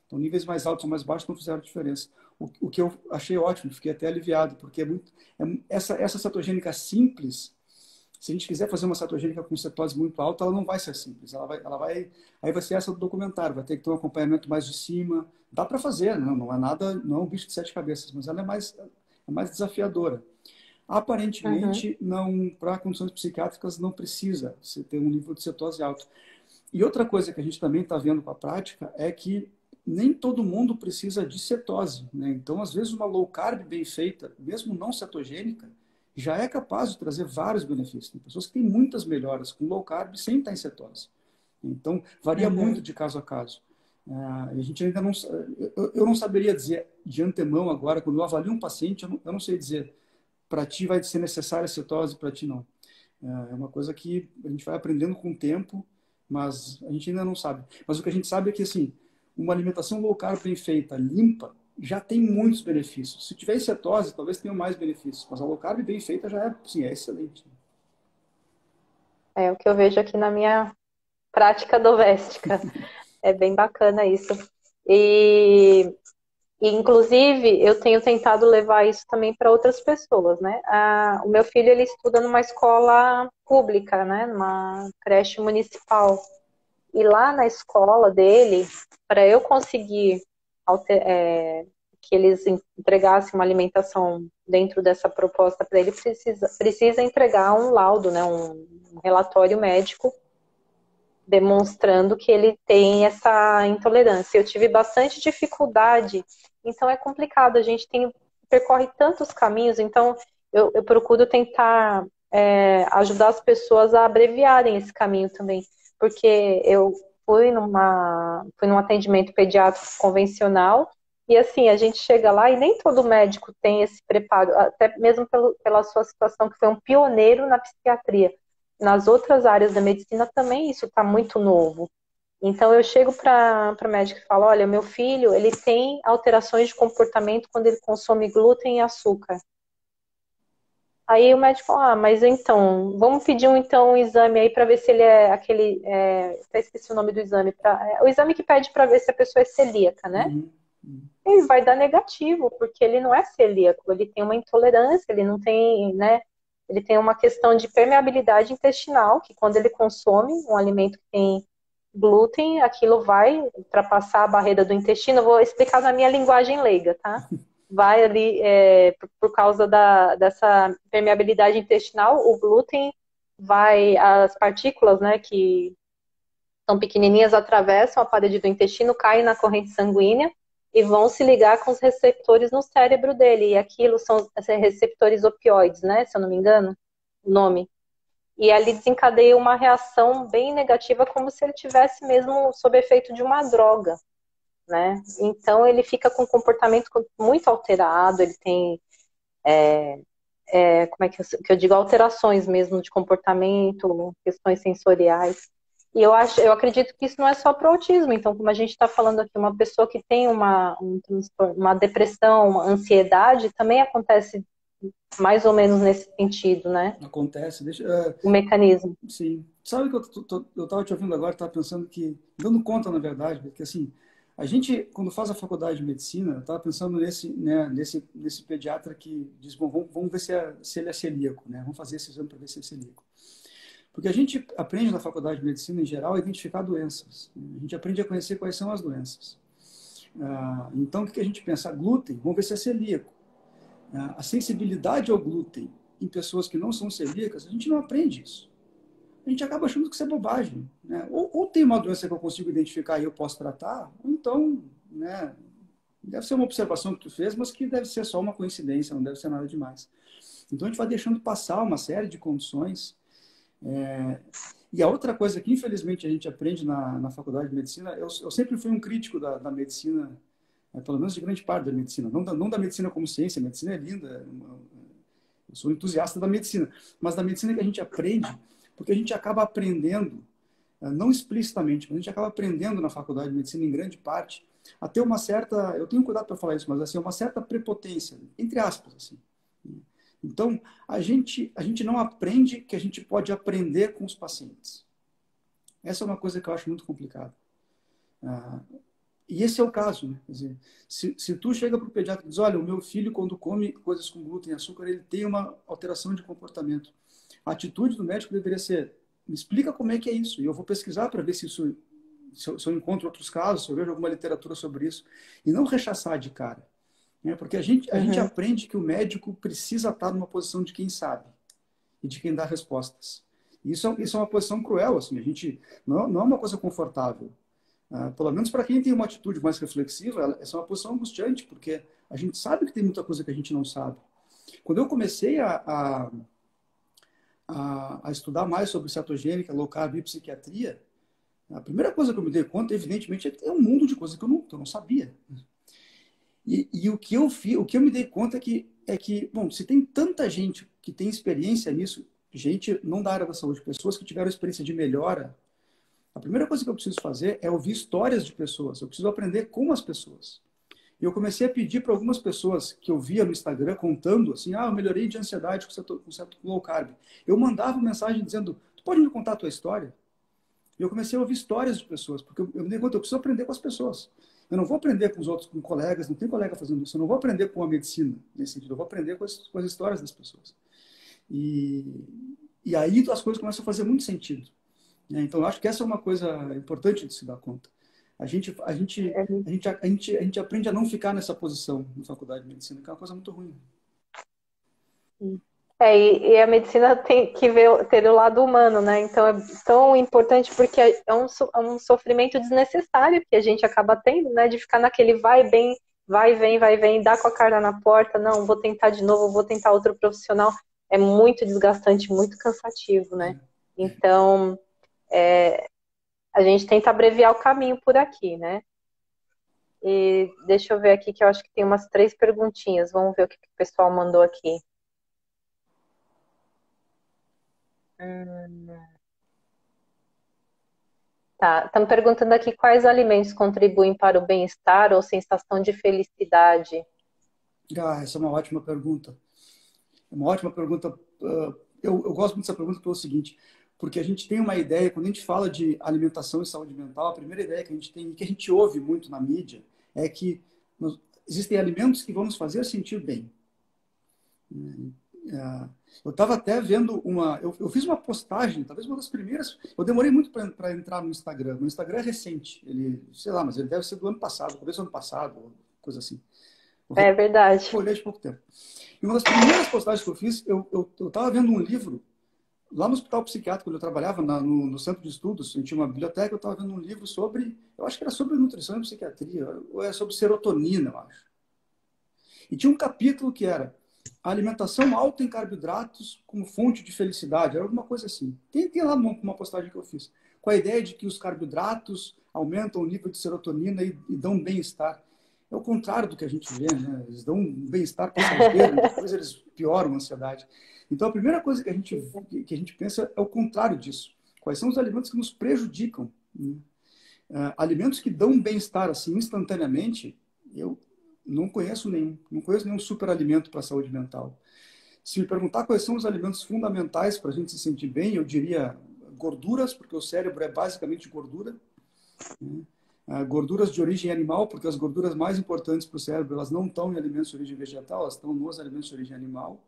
Então, níveis mais altos ou mais baixos não fizeram diferença. O que eu achei ótimo, fiquei até aliviado, porque essa cetogênica simples, se a gente quiser fazer uma cetogênica com cetose muito alta, ela não vai ser simples. Aí vai ser essa do documentário, vai ter que ter um acompanhamento mais de cima. Dá para fazer, não é nada, não é um bicho de sete cabeças, mas ela é mais desafiadora. Uhum. Aparentemente, não, para condições psiquiátricas, não precisa você ter um nível de cetose alto. E outra coisa que a gente também está vendo com a prática é que nem todo mundo precisa de cetose, né? Então, às vezes, uma low carb bem feita, mesmo não cetogênica, já é capaz de trazer vários benefícios. Tem pessoas que têm muitas melhoras com low carb sem estar em cetose. Então, varia muito Uhum. de caso a caso. A gente ainda não, eu não saberia dizer de antemão agora, quando eu avalio um paciente, eu não sei dizer para ti vai ser necessária a cetose, para ti não. É uma coisa que a gente vai aprendendo com o tempo, mas a gente ainda não sabe. Mas o que a gente sabe é que, assim, uma alimentação low carb bem feita, limpa, já tem muitos benefícios. Se tiver cetose, talvez tenha mais benefícios, mas a low carb bem feita já é, sim, é excelente. É o que eu vejo aqui na minha prática doméstica. É bem bacana isso. E, inclusive, eu tenho tentado levar isso também para outras pessoas, né? O meu filho, ele estuda numa escola pública, né? Numa creche municipal. E lá na escola dele, para eu conseguir que eles entregassem uma alimentação dentro dessa proposta para ele, precisa entregar um laudo, né? Um relatório médico demonstrando que ele tem essa intolerância. Eu tive bastante dificuldade, então é complicado, a gente percorre tantos caminhos, então eu procuro tentar ajudar as pessoas a abreviarem esse caminho também, porque eu fui num atendimento pediátrico convencional, e assim, a gente chega lá e nem todo médico tem esse preparo, até mesmo pela sua situação, que foi um pioneiro na psiquiatria. Nas outras áreas da medicina também isso está muito novo. Então eu chego para o médico e falo, olha, meu filho, ele tem alterações de comportamento quando ele consome glúten e açúcar. Aí o médico fala, mas então, vamos pedir um exame aí para ver se ele é aquele, até esqueci o nome do exame, o exame que pede para ver se a pessoa é celíaca, né? Uhum, uhum. Ele vai dar negativo, porque ele não é celíaco, ele tem uma intolerância, ele não tem, né? Ele tem uma questão de permeabilidade intestinal, que quando ele consome um alimento que tem glúten, aquilo vai ultrapassar a barreira do intestino. Eu vou explicar na minha linguagem leiga, tá? Vai ali, por causa dessa permeabilidade intestinal, o glúten as partículas, né, que são pequenininhas, atravessam a parede do intestino, caem na corrente sanguínea e vão se ligar com os receptores no cérebro dele. E aquilo são receptores opioides, né? Se eu não me engano, o nome. E ali desencadeia uma reação bem negativa, como se ele tivesse mesmo sob efeito de uma droga, né? Então ele fica com um comportamento muito alterado, ele tem, como é que eu digo, alterações mesmo de comportamento, questões sensoriais. E eu acredito que isso não é só para o autismo. Então, como a gente está falando aqui, uma pessoa que tem uma depressão, uma ansiedade, também acontece mais ou menos nesse sentido, né? Acontece. O mecanismo. Sim. Sabe que eu estava te ouvindo agora, estava pensando que, dando conta, na verdade, porque assim, a gente, quando faz a faculdade de medicina, eu estava pensando nesse pediatra que diz, bom, vamos ver se ele é celíaco, né? Vamos fazer esse exame para ver se ele é celíaco. Porque a gente aprende na faculdade de medicina, em geral, a identificar doenças. A gente aprende a conhecer quais são as doenças. Então, o que a gente pensa? Glúten, vamos ver se é celíaco. A sensibilidade ao glúten em pessoas que não são celíacas, a gente não aprende isso. A gente acaba achando que isso é bobagem. Né? Ou tem uma doença que eu consigo identificar e eu posso tratar, ou então, né, deve ser uma observação que tu fez, mas que deve ser só uma coincidência, não deve ser nada demais. Então a gente vai deixando passar uma série de condições. E a outra coisa que infelizmente a gente aprende na faculdade de medicina, eu sempre fui um crítico da medicina, pelo menos de grande parte da medicina, não da medicina como ciência, a medicina é linda, eu sou entusiasta da medicina, mas da medicina que a gente aprende, porque a gente acaba aprendendo, não explicitamente, mas a gente acaba aprendendo na faculdade de medicina, em grande parte, a ter uma certa, eu tenho cuidado para falar isso, mas assim, uma certa prepotência, entre aspas, assim. Então, a gente não aprende que a gente pode aprender com os pacientes. Essa é uma coisa que eu acho muito complicada. E esse é o caso, né? Quer dizer, se tu chega para o pediatra e diz, olha, o meu filho, quando come coisas com glúten e açúcar, ele tem uma alteração de comportamento. A atitude do médico deveria ser, me explica como é que é isso. E eu vou pesquisar para ver se eu encontro outros casos, se eu vejo alguma literatura sobre isso. E não rechaçar de cara. Né? Porque a gente aprende que o médico precisa estar numa posição de quem sabe e de quem dá respostas. Isso é uma posição cruel, assim. A gente não é uma coisa confortável. Pelo menos para quem tem uma atitude mais reflexiva, essa é uma posição angustiante, porque a gente sabe que tem muita coisa que a gente não sabe. Quando eu comecei a estudar mais sobre cetogênica, low carb e psiquiatria, a primeira coisa que eu me dei conta, evidentemente, é que tem um mundo de coisas que eu não sabia. E o que eu me dei conta é que, bom, se tem tanta gente que tem experiência nisso, gente não da área da saúde, pessoas que tiveram experiência de melhora, a primeira coisa que eu preciso fazer é ouvir histórias de pessoas. Eu preciso aprender com as pessoas. E eu comecei a pedir para algumas pessoas que eu via no Instagram contando assim, eu melhorei de ansiedade com certo low carb. Eu mandava mensagem dizendo, tu pode me contar a tua história? E eu comecei a ouvir histórias de pessoas, porque eu me dei conta, eu preciso aprender com as pessoas. Eu não vou aprender com os outros, com colegas, não tem colega fazendo isso. Eu não vou aprender com a medicina, nesse sentido. Eu vou aprender com as histórias das pessoas. E aí as coisas começam a fazer muito sentido. Né? Então, eu acho que essa é uma coisa importante de se dar conta. A gente aprende a não ficar nessa posição na faculdade de medicina, que é uma coisa muito ruim. E a medicina tem que ter o lado humano, né? Então é tão importante porque é um sofrimento desnecessário que a gente acaba tendo, né? De ficar naquele vai, vem, dá com a cara na porta, não, vou tentar de novo, vou tentar outro profissional. É muito desgastante, muito cansativo, né? Então, a gente tenta abreviar o caminho por aqui, né? E deixa eu ver aqui que eu acho que tem umas 3 perguntinhas. Vamos ver o que o pessoal mandou aqui. Tá, estão perguntando aqui quais alimentos contribuem para o bem-estar ou sensação de felicidade. Essa é uma ótima pergunta. É uma ótima pergunta. Eu gosto muito dessa pergunta pelo seguinte, porque a gente tem uma ideia, quando a gente fala de alimentação e saúde mental, a primeira ideia que a gente tem, e que a gente ouve muito na mídia, é que existem alimentos que vão nos fazer sentir bem. Eu estava até vendo eu fiz uma postagem, talvez uma das primeiras. Eu demorei muito para entrar no Instagram. Meu Instagram é recente, sei lá, mas ele deve ser do ano passado, talvez do ano passado, coisa assim. É verdade. Eu olhei de pouco tempo. E uma das primeiras postagens que eu fiz, eu estava vendo um livro lá no hospital psiquiátrico, quando eu trabalhava no centro de estudos, eu tinha uma biblioteca, eu estava vendo um livro eu acho que era sobre nutrição e psiquiatria, ou é sobre serotonina, eu acho. E tinha um capítulo que era a alimentação alta em carboidratos como fonte de felicidade, era alguma coisa assim. Tem lá uma postagem que eu fiz, com a ideia de que os carboidratos aumentam o nível de serotonina e dão bem-estar. É o contrário do que a gente vê, né? Eles dão um bem-estar passageiro, depois eles pioram a ansiedade. Então, a primeira coisa que a gente pensa é o contrário disso. Quais são os alimentos que nos prejudicam? Né? Alimentos que dão bem-estar assim instantaneamente, eu não conheço nenhum. Não conheço nenhum superalimento para a saúde mental. Se me perguntar quais são os alimentos fundamentais para a gente se sentir bem, eu diria gorduras, porque o cérebro é basicamente gordura. Né? Gorduras de origem animal, porque as gorduras mais importantes para o cérebro, elas não estão em alimentos de origem vegetal, elas estão nos alimentos de origem animal.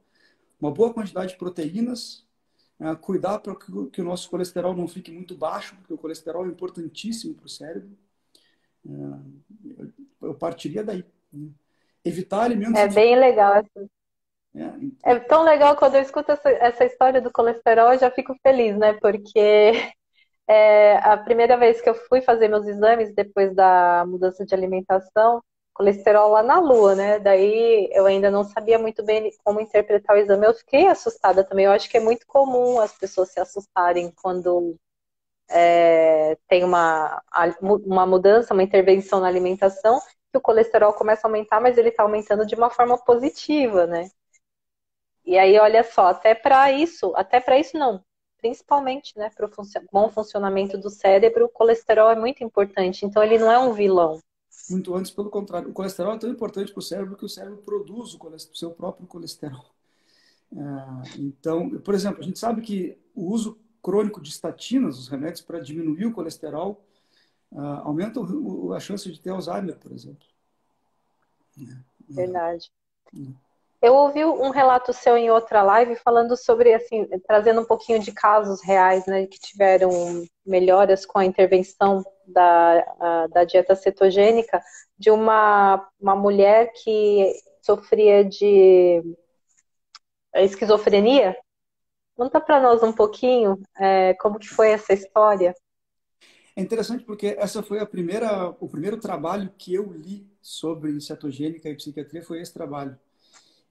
Uma boa quantidade de proteínas, cuidar para que o nosso colesterol não fique muito baixo, porque o colesterol é importantíssimo para o cérebro. Eu partiria daí. Né? Evitar alimentos... É bem legal. É tão legal quando eu escuto essa história do colesterol, eu já fico feliz, né? Porque a primeira vez que eu fui fazer meus exames depois da mudança de alimentação, colesterol lá na lua, né? Daí eu ainda não sabia muito bem como interpretar o exame. Eu fiquei assustada também. Eu acho que é muito comum as pessoas se assustarem quando tem uma mudança, uma intervenção na alimentação, que o colesterol começa a aumentar, mas ele está aumentando de uma forma positiva, né? E aí, olha só, até para isso não, principalmente, né, para o bom funcionamento do cérebro, o colesterol é muito importante, então ele não é um vilão. Muito antes, pelo contrário. O colesterol é tão importante para o cérebro que o cérebro produz o seu próprio colesterol. Então, por exemplo, a gente sabe que o uso crônico de estatinas, os remédios para diminuir o colesterol, aumenta a chance de ter Alzheimer, por exemplo. Verdade. Eu ouvi um relato seu em outra live falando sobre, assim, trazendo um pouquinho de casos reais, né, que tiveram melhoras com a intervenção da dieta cetogênica, de uma mulher que sofria de esquizofrenia. Conta para nós um pouquinho como que foi essa história. É interessante porque essa foi o primeiro trabalho que eu li sobre cetogênica e psiquiatria, foi esse trabalho.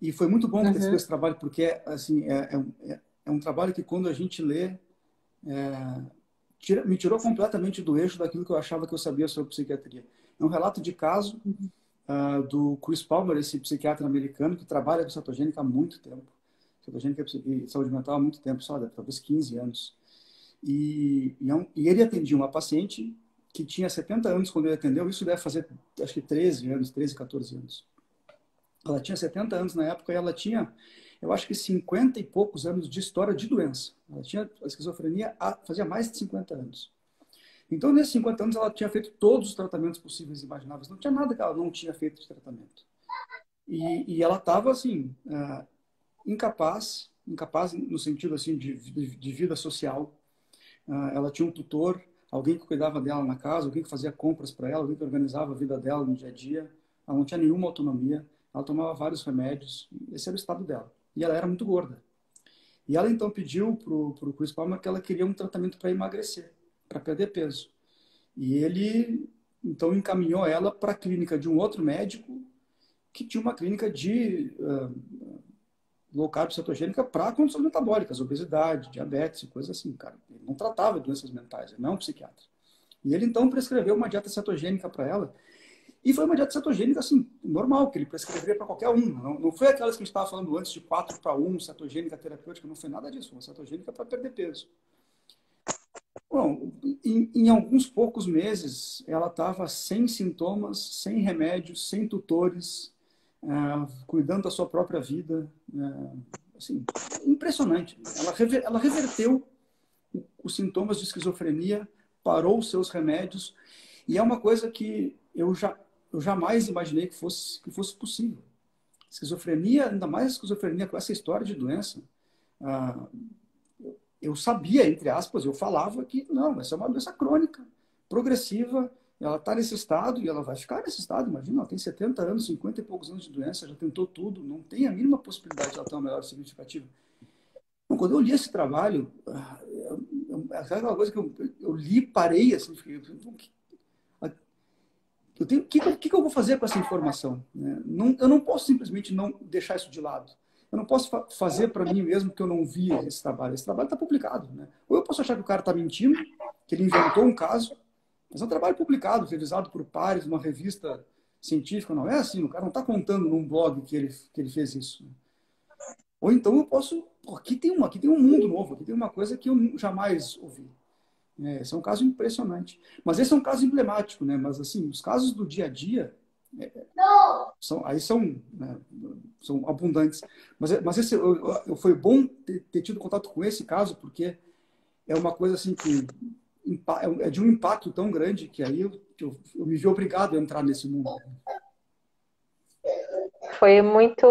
E foi muito bom ter sido esse trabalho, porque assim, é um trabalho que quando a gente lê, me tirou completamente do eixo daquilo que eu achava que eu sabia sobre psiquiatria. É um relato de caso do Chris Palmer, esse psiquiatra americano que trabalha com cetogênica há muito tempo. cetogênica e saúde mental há muito tempo, sabe? Talvez 15 anos. E ele atendia uma paciente que tinha 70 anos quando ele atendeu, isso deve fazer, acho que 13 anos, 13, 14 anos. Ela tinha 70 anos na época e ela tinha, eu acho que 50 e poucos anos de história de doença. Ela tinha a esquizofrenia fazia mais de 50 anos. Então, nesses 50 anos, ela tinha feito todos os tratamentos possíveis e imagináveis. Não tinha nada que ela não tinha feito de tratamento. E ela estava, assim, incapaz no sentido, assim, de vida social. Ela tinha um tutor, alguém que cuidava dela na casa, alguém que fazia compras para ela, alguém que organizava a vida dela no dia a dia. Ela não tinha nenhuma autonomia. Ela tomava vários remédios. Esse era o estado dela. E ela era muito gorda. E ela, então, pediu para o Chris Palmer que ela queria um tratamento para emagrecer, para perder peso. E ele, então, encaminhou ela para a clínica de um outro médico que tinha uma clínica de low carb cetogênica para condições metabólicas, obesidade, diabetes, coisas assim, cara. Ele não tratava doenças mentais, ele não é um psiquiatra. E ele, então, prescreveu uma dieta cetogênica para ela. E foi uma dieta cetogênica, assim, normal, que ele prescreveria para qualquer um. Não foi aquelas que a gente estava falando antes de 4-1, cetogênica terapêutica, não foi nada disso. Foi uma cetogênica para perder peso. Bom, em alguns poucos meses, ela estava sem sintomas, sem remédios, sem tutores, cuidando da sua própria vida. Assim, impressionante. Ela reverteu os sintomas de esquizofrenia, parou os seus remédios, e é uma coisa que eu jamais imaginei que fosse possível. Esquizofrenia, ainda mais esquizofrenia com essa história de doença, eu sabia, entre aspas, eu falava que não, essa é uma doença crônica, progressiva, ela está nesse estado e ela vai ficar nesse estado. Imagina, ela tem 70 anos, 50 e poucos anos de doença, já tentou tudo, não tem a mínima possibilidade de ela ter uma melhora significativa. Então, quando eu li esse trabalho, aquela coisa que eu li, parei, assim, fiquei, o que eu vou fazer com essa informação? Eu não posso simplesmente não deixar isso de lado. Eu não posso fazer para mim mesmo que eu não vi esse trabalho. Esse trabalho está publicado. Né? Ou eu posso achar que o cara está mentindo, que ele inventou um caso, mas é um trabalho publicado, revisado por pares, uma revista científica. Não é assim, o cara não está contando num blog que ele fez isso. Ou então eu posso... Aqui tem um mundo novo, aqui tem uma coisa que eu jamais ouvi. Esse é um caso impressionante. Mas esse é um caso emblemático, né? Mas, assim, os casos do dia a dia são abundantes. Mas esse, foi bom ter tido contato com esse caso, porque é uma coisa assim que é de um impacto tão grande que aí eu me vi obrigado a entrar nesse mundo. Foi muito,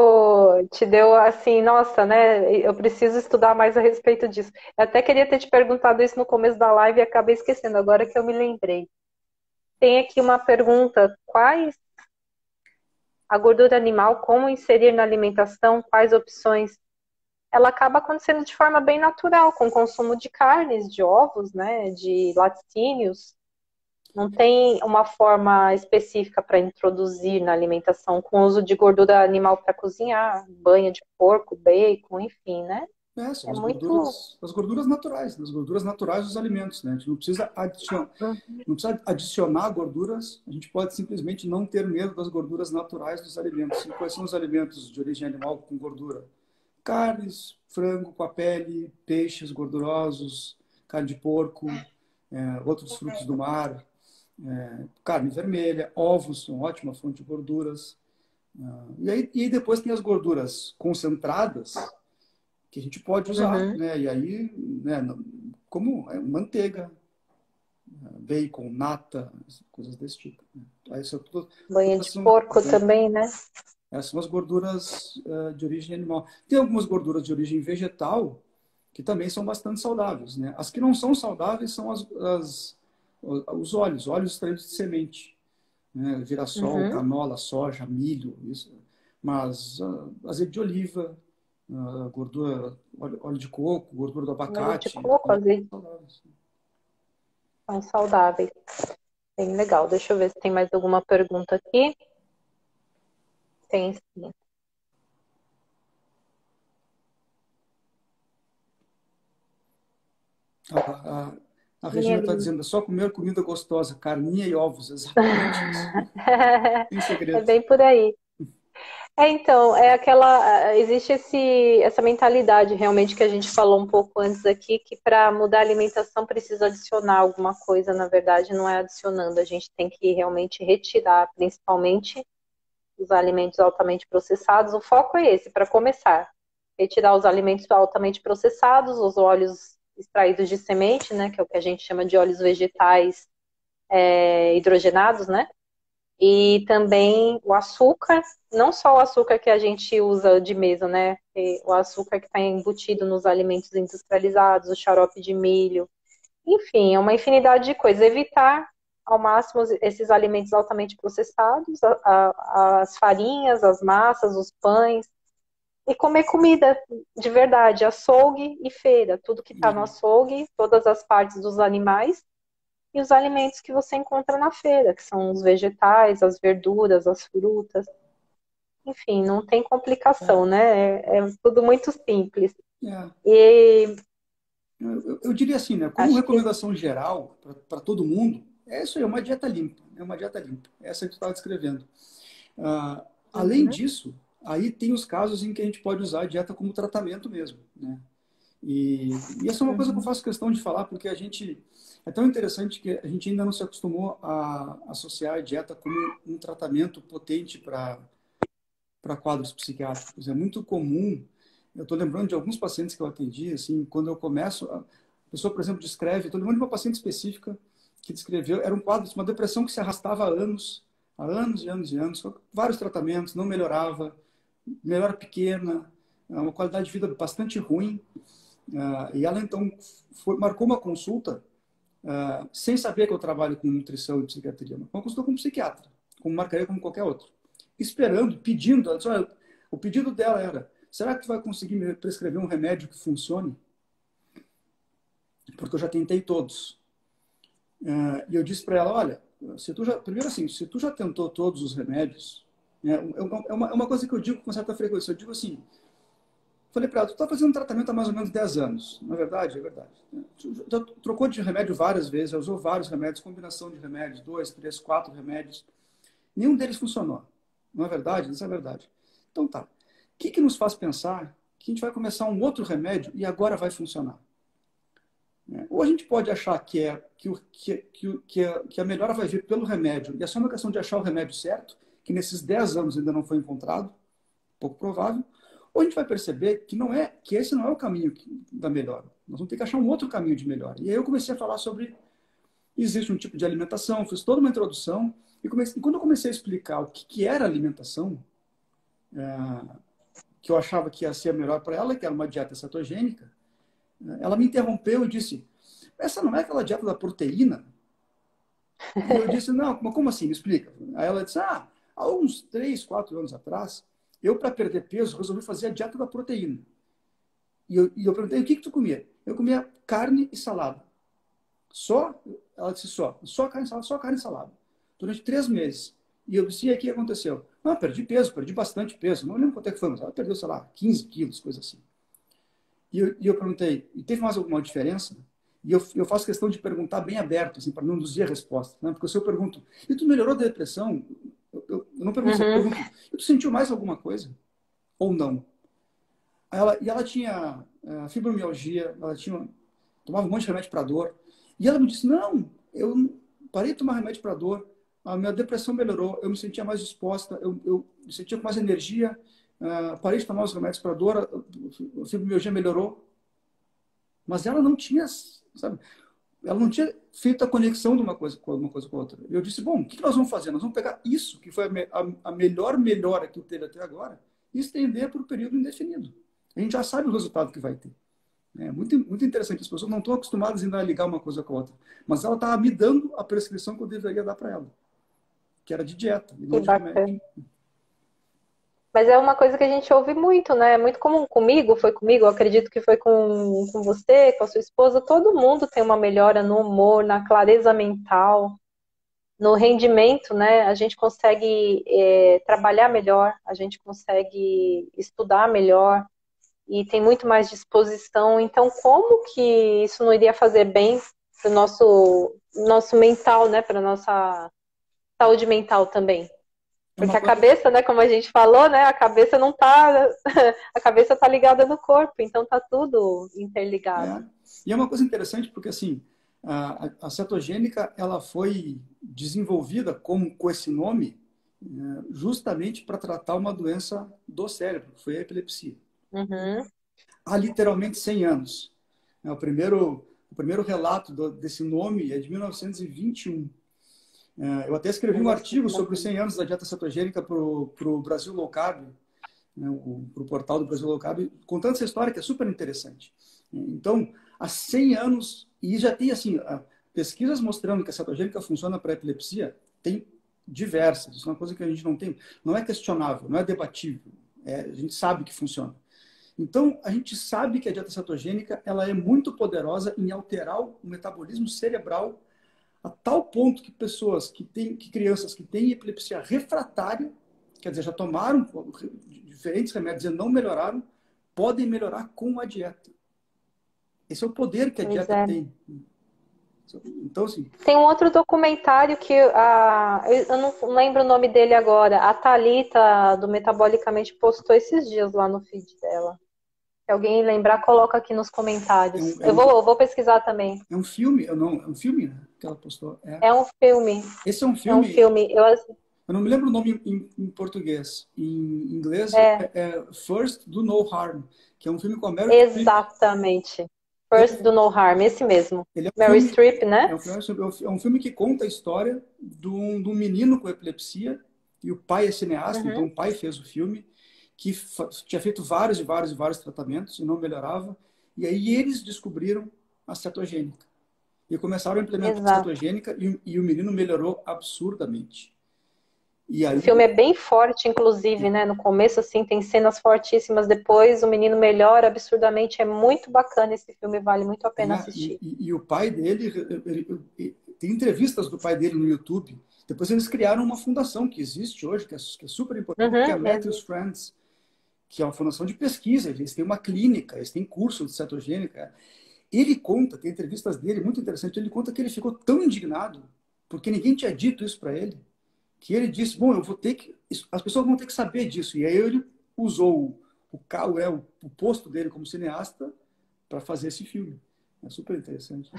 te deu assim, nossa, né? Eu preciso estudar mais a respeito disso. Eu até queria ter te perguntado isso no começo da live e acabei esquecendo, agora que eu me lembrei. Tem aqui uma pergunta: quais a gordura animal, como inserir na alimentação, quais opções? Ela acaba acontecendo de forma bem natural, com o consumo de carnes, de ovos, né? De laticínios. Não tem uma forma específica para introduzir na alimentação, com o uso de gordura animal para cozinhar, banha de porco, bacon, enfim, né? São É muito. as gorduras naturais, as gorduras naturais dos alimentos. Né? A gente não precisa adicionar gorduras, a gente pode simplesmente não ter medo das gorduras naturais dos alimentos. E quais são os alimentos de origem animal com gordura? Carnes, frango com a pele, peixes gordurosos, carne de porco, outros frutos do mar, carne vermelha, ovos são ótima fonte de gorduras. E aí depois tem as gorduras concentradas, que a gente pode usar, né? E aí, né, como manteiga, bacon, nata, coisas desse tipo. Né? Aí Banha de porco também, né? Essas são as gorduras de origem animal. Tem algumas gorduras de origem vegetal que também são bastante saudáveis, né? As que não são saudáveis são os óleos extraídos de semente, né? Girassol, canola, soja, milho, isso. Mas azeite de oliva, gordura, óleo de coco, gordura do abacate. Óleo de coco, azeite. São saudáveis. Bem legal. Deixa eu ver se tem mais alguma pergunta aqui. Tem sim. A Regina está dizendo, é só comer comida gostosa, carninha e ovos, exatamente isso. Tem segredo. É bem por aí. Então, existe essa mentalidade realmente que a gente falou um pouco antes aqui, que para mudar a alimentação precisa adicionar alguma coisa, na verdade, não é adicionando, a gente tem que realmente retirar, principalmente os alimentos altamente processados. O foco é esse, para começar, retirar os alimentos altamente processados, os óleos extraídos de semente, né, que é o que a gente chama de óleos vegetais hidrogenados, né? E também o açúcar, não só o açúcar que a gente usa de mesa, né? O açúcar que está embutido nos alimentos industrializados, o xarope de milho, enfim, é uma infinidade de coisas. Evitar ao máximo esses alimentos altamente processados, as farinhas, as massas, os pães, e comer comida de verdade, açougue e feira, tudo que está no Uhum. açougue, todas as partes dos animais e os alimentos que você encontra na feira, que são os vegetais, as verduras, as frutas. Enfim, não tem complicação, É, né? É tudo muito simples. é. E Eu diria assim, né? Como acho que. recomendação geral para todo mundo, é isso aí, é uma dieta limpa. É uma dieta limpa. Essa que tu estava descrevendo. Além Uhum, disso, aí tem os casos em que a gente pode usar a dieta como tratamento mesmo, né? E essa é uma coisa que eu uhum. faço questão de falar, porque a gente é tão interessante que a gente ainda não se acostumou a associar a dieta como um tratamento potente para quadros psiquiátricos. É muito comum, eu estou lembrando de alguns pacientes que eu atendi, assim, quando eu começo, a pessoa, por exemplo, descreve, estou lembrando de uma paciente específica que descreveu, era um quadro, uma depressão que se arrastava há anos e anos e anos, com vários tratamentos, não melhorava, melhora pequena, uma qualidade de vida bastante ruim, e ela então marcou uma consulta sem saber que eu trabalho com nutrição e psiquiatria, mas uma consulta com um psiquiatra, como marcaria como qualquer outro. Esperando, pedindo, ela disse, olha, o pedido dela era, será que tu vai conseguir me prescrever um remédio que funcione? Porque eu já tentei todos. E eu disse para ela, olha, se tu já, primeiro assim, se tu já tentou todos os remédios, é uma coisa que eu digo com certa frequência, eu digo assim, falei para ela, tu está fazendo um tratamento há mais ou menos 10 anos. Na verdade, é verdade. Já trocou de remédio várias vezes, já usou vários remédios, combinação de remédios, 2, 3, 4 remédios. Nenhum deles funcionou. Não é verdade? Isso é verdade. Então tá. O que nos faz pensar que a gente vai começar um outro remédio e agora vai funcionar? Ou a gente pode achar que a melhora vai vir pelo remédio, e é só uma questão de achar o remédio certo, que nesses 10 anos ainda não foi encontrado, pouco provável, ou a gente vai perceber que não é, que esse não é o caminho da melhora. Nós vamos ter que achar um outro caminho de melhora. E aí eu comecei a falar sobre existe um tipo de alimentação, fiz toda uma introdução e quando eu comecei a explicar o que era alimentação, que eu achava que ia ser melhor para ela, que era uma dieta cetogênica, ela me interrompeu e disse: essa não é aquela dieta da proteína? E eu disse: não, mas como assim? Me explica. Aí ela disse: há uns 3, 4 anos atrás, eu, para perder peso, resolvi fazer a dieta da proteína. E eu perguntei: o que tu comia? Eu comia carne e salada. Só, ela disse só carne e salada, só carne e salada. Durante 3 meses. E eu disse: e aí o que aconteceu? Não, perdi peso, perdi bastante peso. Não lembro quanto é que foi, mas ela perdeu, sei lá, 15 quilos, coisa assim. E eu perguntei: e teve mais alguma diferença? E eu faço questão de perguntar bem aberto, assim, para não induzir a resposta. Né? Porque se eu pergunto: e tu melhorou da depressão? Eu não pergunto, eu Uhum. pergunto: e tu sentiu mais alguma coisa? Ou não? E ela tinha fibromialgia, tomava um monte de remédio para dor. E ela me disse: não, eu parei de tomar remédio para dor, a minha depressão melhorou, eu me sentia mais disposta, eu me sentia com mais energia, parei de tomar os remédios para dor, a fibromialgia melhorou. Mas ela não tinha, sabe, ela não tinha feito a conexão de uma coisa com a outra. E eu disse: bom, o que nós vamos fazer? Nós vamos pegar isso, que foi a melhor melhora que eu teve até agora, e estender para o período indefinido. A gente já sabe o resultado que vai ter. É muito, muito interessante. As pessoas não estão acostumadas ainda a ligar uma coisa com a outra. Mas ela estava me dando a prescrição que eu deveria dar para ela, que era de dieta e Que não de remédio. bacana. Mas é uma coisa que a gente ouve muito, né? É muito comum comigo, foi comigo, eu acredito que foi com você, com a sua esposa. Todo mundo tem uma melhora no humor, na clareza mental, no rendimento, né? A gente consegue trabalhar melhor, a gente consegue estudar melhor e tem muito mais disposição. Então, como que isso não iria fazer bem para o nosso mental, né? Para a nossa saúde mental também? É Porque uma a coisa, cabeça, né, como a gente falou, né, a cabeça não tá, a cabeça tá ligada no corpo, então tá tudo interligado. é, e é uma coisa interessante porque assim, a cetogênica ela foi desenvolvida com esse nome justamente para tratar uma doença do cérebro, que foi a epilepsia. Uhum. Há literalmente 100 anos. O primeiro relato desse nome é de 1921. Eu até escrevi um Olha só artigo que sobre os bacana. 100 anos da dieta cetogênica para o Brasil Low Carb, né, para o portal do Brasil Low Carb, contando essa história que é super interessante. Então, há 100 anos, e já tem assim, pesquisas mostrando que a cetogênica funciona para epilepsia, tem diversas. Isso é uma coisa que a gente não tem, não é questionável, não é debatível. A gente sabe que funciona. Então, a gente sabe que a dieta cetogênica ela é muito poderosa em alterar o metabolismo cerebral a tal ponto que crianças que têm epilepsia refratária, quer dizer, já tomaram diferentes remédios e não melhoraram, podem melhorar com a dieta. Esse é o poder que a Pois dieta é. tem. Então, assim, Tem um outro documentário que eu não lembro o nome dele agora. A Thalita, do Metabolicamente, postou esses dias lá no feed dela. Se alguém lembrar, coloca aqui nos é comentários. um, é um, Eu vou pesquisar também. é um filme, não, é um filme, né, que ela postou. É um filme. Esse é um É um filme, filme. eu não me lembro o nome em português. Em inglês É, é First Do No Harm, que é um filme com a Meryl Streep. exatamente. E First do No Harm, esse mesmo. ele é um Mary filme, Streep, né? é um filme que conta a história de um menino com epilepsia e o pai é cineasta, então Uhum, o pai fez o filme, que tinha feito vários e vários e vários tratamentos e não melhorava. E aí eles descobriram a cetogênica. E começaram a implementar a exato. cetogênica e o menino melhorou absurdamente. E O aí, filme é bem forte, inclusive, né? No começo, assim, tem cenas fortíssimas. Depois, o menino melhora absurdamente. É muito bacana esse filme, vale muito a pena assistir. e o pai dele, tem entrevistas do pai dele no YouTube. Depois eles criaram uma fundação que existe hoje, que é super importante, que é a Uhum, Matthews Friends, que é uma fundação de pesquisa. Eles têm uma clínica, eles têm curso de cetogênica. Ele conta, tem entrevistas dele, muito interessante, ele conta que ele ficou tão indignado, porque ninguém tinha dito isso para ele, que ele disse, bom, eu vou ter que, as pessoas vão ter que saber disso. E aí ele usou o posto dele como cineasta para fazer esse filme. É super interessante.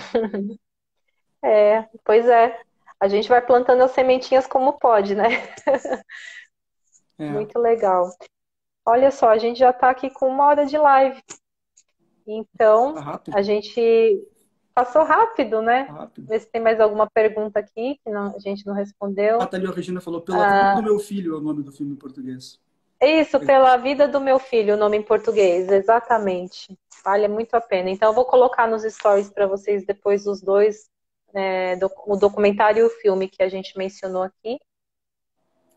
pois é. A gente vai plantando as sementinhas como pode, né? É, Muito legal. Olha só, a gente já está aqui com 1 hora de live. tá Então, a rápido, gente passou rápido, tá né? rápido. Ver se tem mais alguma pergunta aqui que a gente não A respondeu. Thalia Regina falou, Pela Vida do Ah, Meu Filho é o nome do filme em português. isso, Pela Vida do Meu Filho, o nome em português, exatamente. Vale muito a pena. Então, eu vou colocar nos stories para vocês depois os dois, o documentário e o filme que a gente mencionou aqui.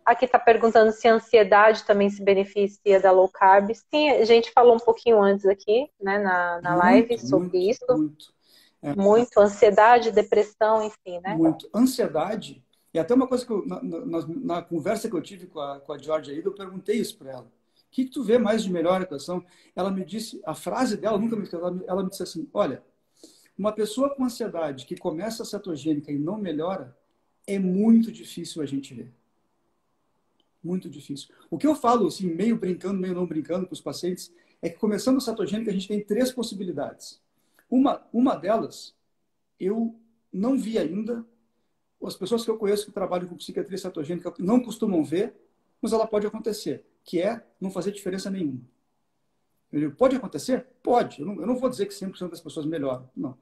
Aqui está perguntando se a ansiedade também se beneficia da low carb. Sim, a gente falou um pouquinho antes aqui, né, na live Muito, sobre muito, isso. muito. Muito ansiedade, depressão, enfim, né? Muito. Ansiedade, e até uma coisa que na conversa que eu tive com a Georgia Ida, eu perguntei isso para ela. O que tu vê mais de melhor equação? Ela me disse, a frase dela, nunca me esqueci, ela me disse assim, olha, uma pessoa com ansiedade que começa a cetogênica e não melhora, é muito difícil a gente ver. Muito difícil. O que eu falo, assim, meio brincando, meio não brincando para os pacientes, é que começando a cetogênica a gente tem três possibilidades. Uma delas, eu não vi ainda, as pessoas que eu conheço que trabalham com psiquiatria cetogênica não costumam ver, mas ela pode acontecer, que é não fazer diferença nenhuma. Pode acontecer? Pode. Eu não vou dizer que 100% das pessoas melhoram, não.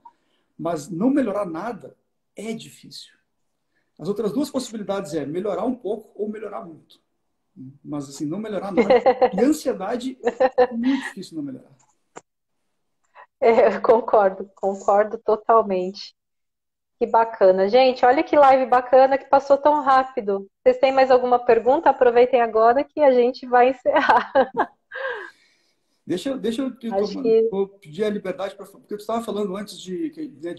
Mas não melhorar nada é difícil. As outras duas possibilidades é melhorar um pouco ou melhorar muito. Mas, assim, não melhorar nada. E ansiedade é muito difícil não melhorar. Eu concordo totalmente. Que bacana. Gente, olha que live bacana que passou tão rápido. Vocês têm mais alguma pergunta? Aproveitem agora que a gente vai encerrar. Deixa eu Acho que vou pedir a liberdade para. Porque tu estava falando antes de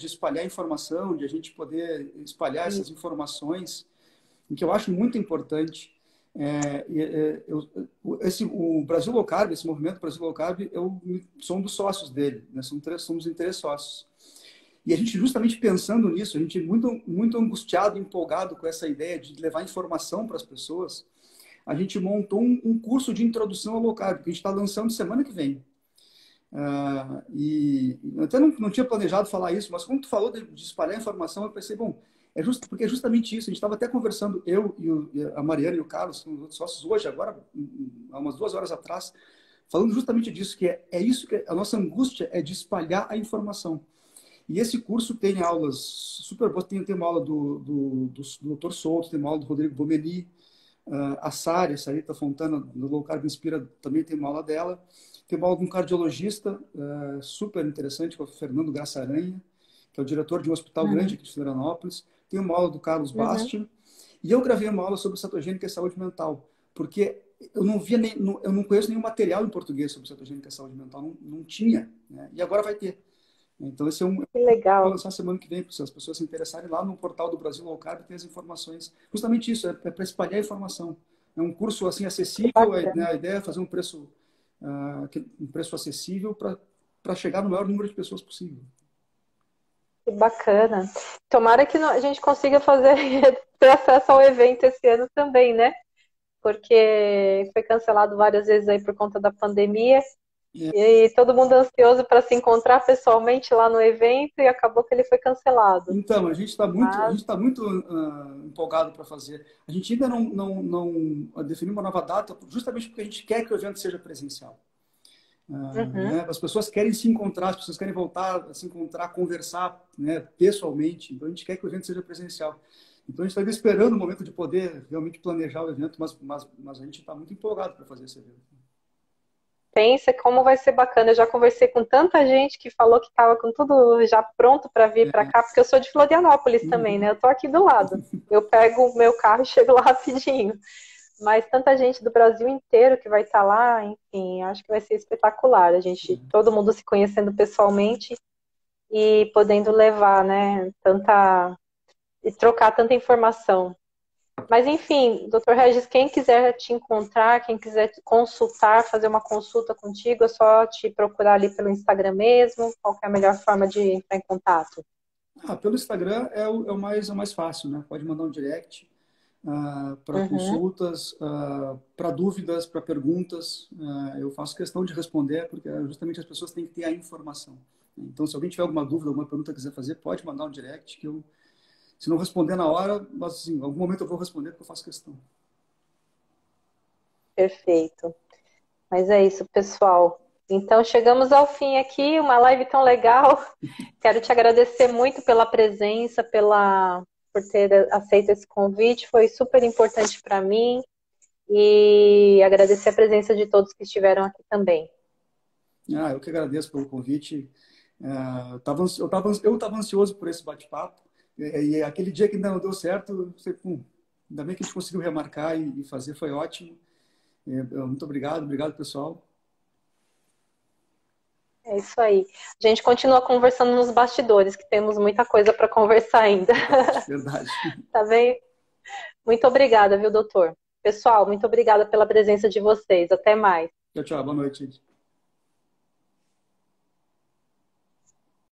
espalhar informação, de a gente poder espalhar essas informações, o que eu acho muito importante. O Brasil Low Carb, esse movimento Brasil Low Carb, eu sou um dos sócios dele, né? Somos em três sócios. E a gente, justamente pensando nisso, a gente é muito, muito angustiado, empolgado com essa ideia de levar informação para as pessoas. a gente montou um curso de introdução ao low carb, que a gente está lançando semana que vem. E eu até não tinha planejado falar isso, mas como tu falou de espalhar informação, eu pensei, bom, porque é justamente isso. A gente estava até conversando, e a Mariana e o Carlos, com os outros sócios, hoje, agora, há umas 2 horas atrás, falando justamente disso, que é isso que a nossa angústia é de espalhar a informação. E esse curso tem aulas super boas, tem uma aula do Dr. Souto, tem uma aula do Rodrigo Bomeni, a Sarita Fontana, do Low Carb Inspira, também tem uma aula dela. Tem uma aula de um cardiologista super interessante, que é o Fernando Graça Aranha, que é o diretor de um hospital grande aqui de Florianópolis. Tem uma aula do Carlos Basti. E eu gravei uma aula sobre cetogênica e saúde mental, porque eu não conheço nenhum material em português sobre cetogênica e saúde mental, não tinha, né? E agora vai ter. Então, esse é Que legal. Vou lançar semana que vem, se as pessoas se interessarem, lá no portal do Brasil Low Carb tem as informações. Justamente isso, é para espalhar a informação. É um curso assim acessível, a ideia é fazer um preço acessível para chegar no maior número de pessoas possível. Que bacana. Tomara que a gente consiga ter acesso ao evento esse ano também, né? Porque foi cancelado várias vezes aí por conta da pandemia. E todo mundo ansioso para se encontrar pessoalmente lá no evento e acabou que ele foi cancelado. Então, a gente está muito empolgado para fazer. A gente ainda não definiu uma nova data, justamente porque a gente quer que o evento seja presencial. Né? As pessoas querem se encontrar, as pessoas querem voltar a se encontrar, conversar, né, pessoalmente. Então, a gente quer que o evento seja presencial. Então, a gente está esperando o momento de poder realmente planejar o evento, mas a gente está muito empolgado para fazer esse evento. Pensa como vai ser bacana. Eu já conversei com tanta gente que falou que estava com tudo já pronto para vir para cá, porque eu sou de Florianópolis também, né? Eu tô aqui do lado. Eu pego o meu carro e chego lá rapidinho. Mas tanta gente do Brasil inteiro que vai estar lá, enfim, acho que vai ser espetacular. A gente, todo mundo se conhecendo pessoalmente e podendo levar, né, e trocar tanta informação. Mas, enfim, Dr. Regis, quem quiser te encontrar, quem quiser te consultar, fazer uma consulta contigo, é só te procurar ali pelo Instagram mesmo? Qual que é a melhor forma de entrar em contato? Pelo Instagram é o mais fácil, né? Pode mandar um direct para consultas, para dúvidas, para perguntas. Eu faço questão de responder, porque justamente as pessoas têm que ter a informação. Então, se alguém tiver alguma dúvida, alguma pergunta quiser fazer, pode mandar um direct, que eu, se não responder na hora, mas assim, em algum momento eu vou responder, porque eu faço questão. Perfeito. Mas é isso, pessoal. Então, chegamos ao fim aqui, uma live tão legal. Quero te agradecer muito pela presença, por ter aceito esse convite. Foi super importante para mim. E agradecer a presença de todos que estiveram aqui também. Eu que agradeço pelo convite. Eu estava ansioso por esse bate-papo. E aquele dia que ainda não deu certo, ainda bem que a gente conseguiu remarcar e fazer, foi ótimo. Muito obrigado pessoal. É isso aí. A gente continua conversando nos bastidores, que temos muita coisa para conversar ainda. Verdade. Tá bem? Muito obrigada, viu, doutor? Pessoal, muito obrigada pela presença de vocês. Até mais. Tchau, boa noite, gente.